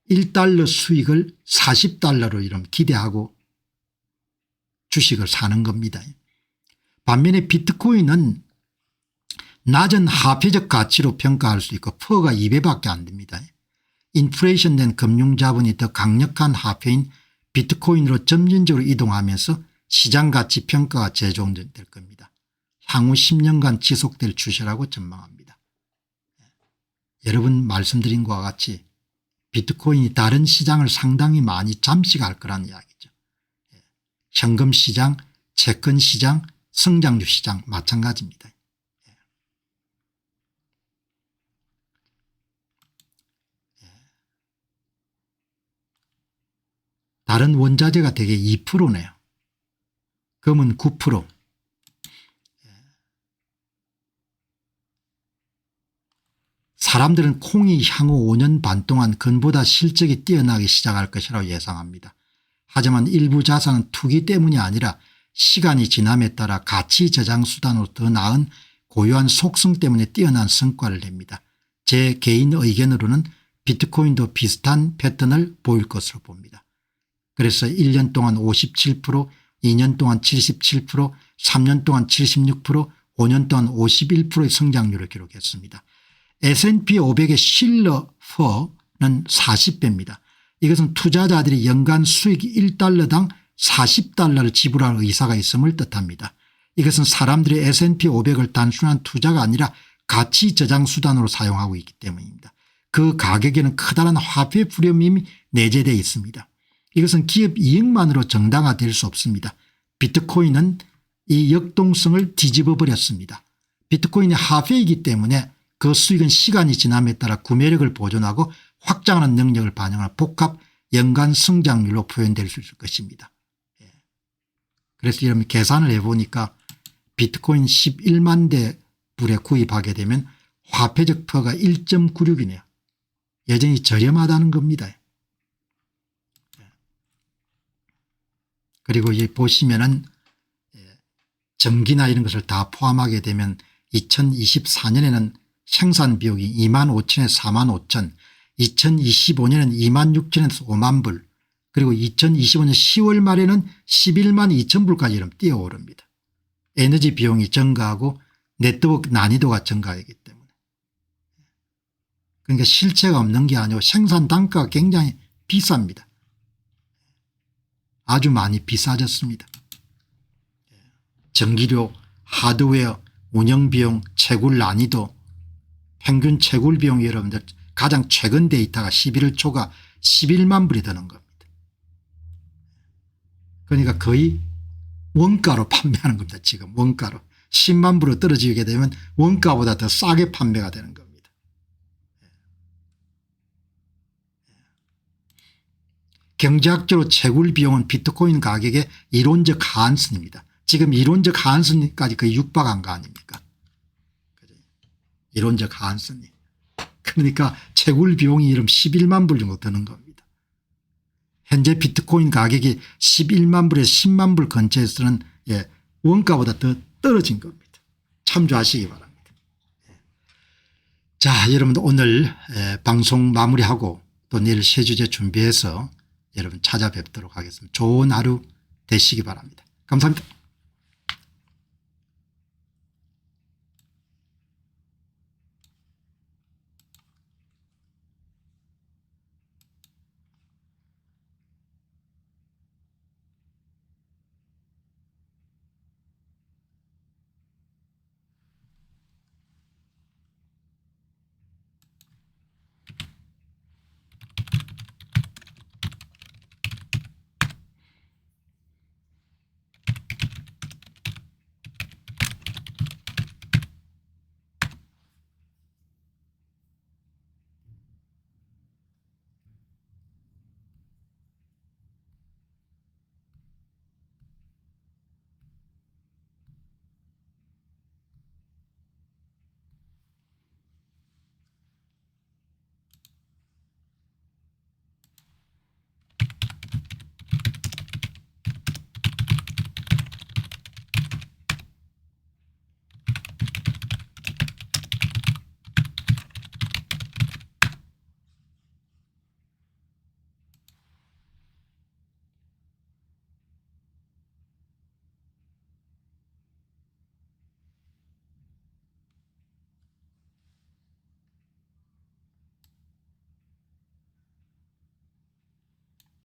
Speaker 1: 1달러 수익을 40달러로 이런 기대하고 주식을 사는 겁니다. 반면에 비트코인은 낮은 화폐적 가치로 평가할 수 있고 퍼가 2배밖에 안 됩니다. 인플레이션된 금융자본이 더 강력한 화폐인 비트코인으로 점진적으로 이동하면서 시장가치 평가가 재조정될 겁니다. 향후 10년간 지속될 추세라고 전망합니다. 여러분 말씀드린 것과 같이 비트코인이 다른 시장을 상당히 많이 잠식할 거라는 이야기죠. 현금 시장, 채권 시장, 성장주 시장 마찬가지입니다. 다른 원자재가 대개 2%네요. 금은 9%. 사람들은 콩이 향후 5년 반 동안 금보다 실적이 뛰어나기 시작할 것이라고 예상합니다. 하지만 일부 자산은 투기 때문이 아니라 시간이 지남에 따라 가치 저장 수단으로 더 나은 고유한 속성 때문에 뛰어난 성과를 냅니다. 제 개인 의견으로는 비트코인도 비슷한 패턴을 보일 것으로 봅니다. 그래서 1년 동안 57%, 2년 동안 77%, 3년 동안 76%, 5년 동안 51%의 성장률을 기록했습니다. S&P 500의 실러 퍼는 40배입니다. 이것은 투자자들이 연간 수익 1달러당 40달러를 지불할 의사가 있음을 뜻합니다. 이것은 사람들이 S&P 500을 단순한 투자가 아니라 가치 저장 수단으로 사용하고 있기 때문입니다. 그 가격에는 커다란 화폐 프리미엄이 내재되어 있습니다. 이것은 기업 이익만으로 정당화될 수 없습니다. 비트코인은 이 역동성을 뒤집어 버렸습니다. 비트코인이 화폐이기 때문에 그 수익은 시간이 지남에 따라 구매력을 보존하고 확장하는 능력을 반영하는 복합 연간 성장률로 표현될 수 있을 것입니다. 그래서 여러분 계산을 해보니까 비트코인 11만 대 불에 구입하게 되면 화폐적 퍼가 1.96이네요. 여전히 저렴하다는 겁니다. 그리고 이 보시면은 전기나 이런 것을 다 포함하게 되면 2024년에는 생산 비용이 25,000에서 45,000, 2025년에는 26,000에서 5만 불, 그리고 2025년 10월 말에는 11만 2천 불까지 이름 뛰어오릅니다. 에너지 비용이 증가하고 네트워크 난이도가 증가하기 때문에. 그러니까 실체가 없는 게 아니고 생산 단가가 굉장히 비쌉니다. 아주 많이 비싸졌습니다. 전기료, 하드웨어, 운영비용, 채굴 난이도, 평균 채굴 비용이 여러분들 가장 최근 데이터가 11월 초가 11만 불이 드는 겁니다. 그러니까 거의 원가로 판매하는 겁니다. 지금 원가로 10만 불로 떨어지게 되면 원가보다 더 싸게 판매가 되는 겁니다. 경제학적으로 채굴 비용은 비트코인 가격의 이론적 하한선입니다. 지금 이론적 하한선까지 거의 육박한 거 아닙니까? 이론적 하한선이. 그러니까 채굴 비용이 이름 11만 불 정도 드는 겁니다. 현재 비트코인 가격이 11만 불에서 10만 불 근처에서는 원가보다 더 떨어진 겁니다. 참조하시기 바랍니다. 자, 여러분 오늘 방송 마무리하고 또 내일 새 주제 준비해서 여러분 찾아뵙도록 하겠습니다. 좋은 하루 되시기 바랍니다. 감사합니다.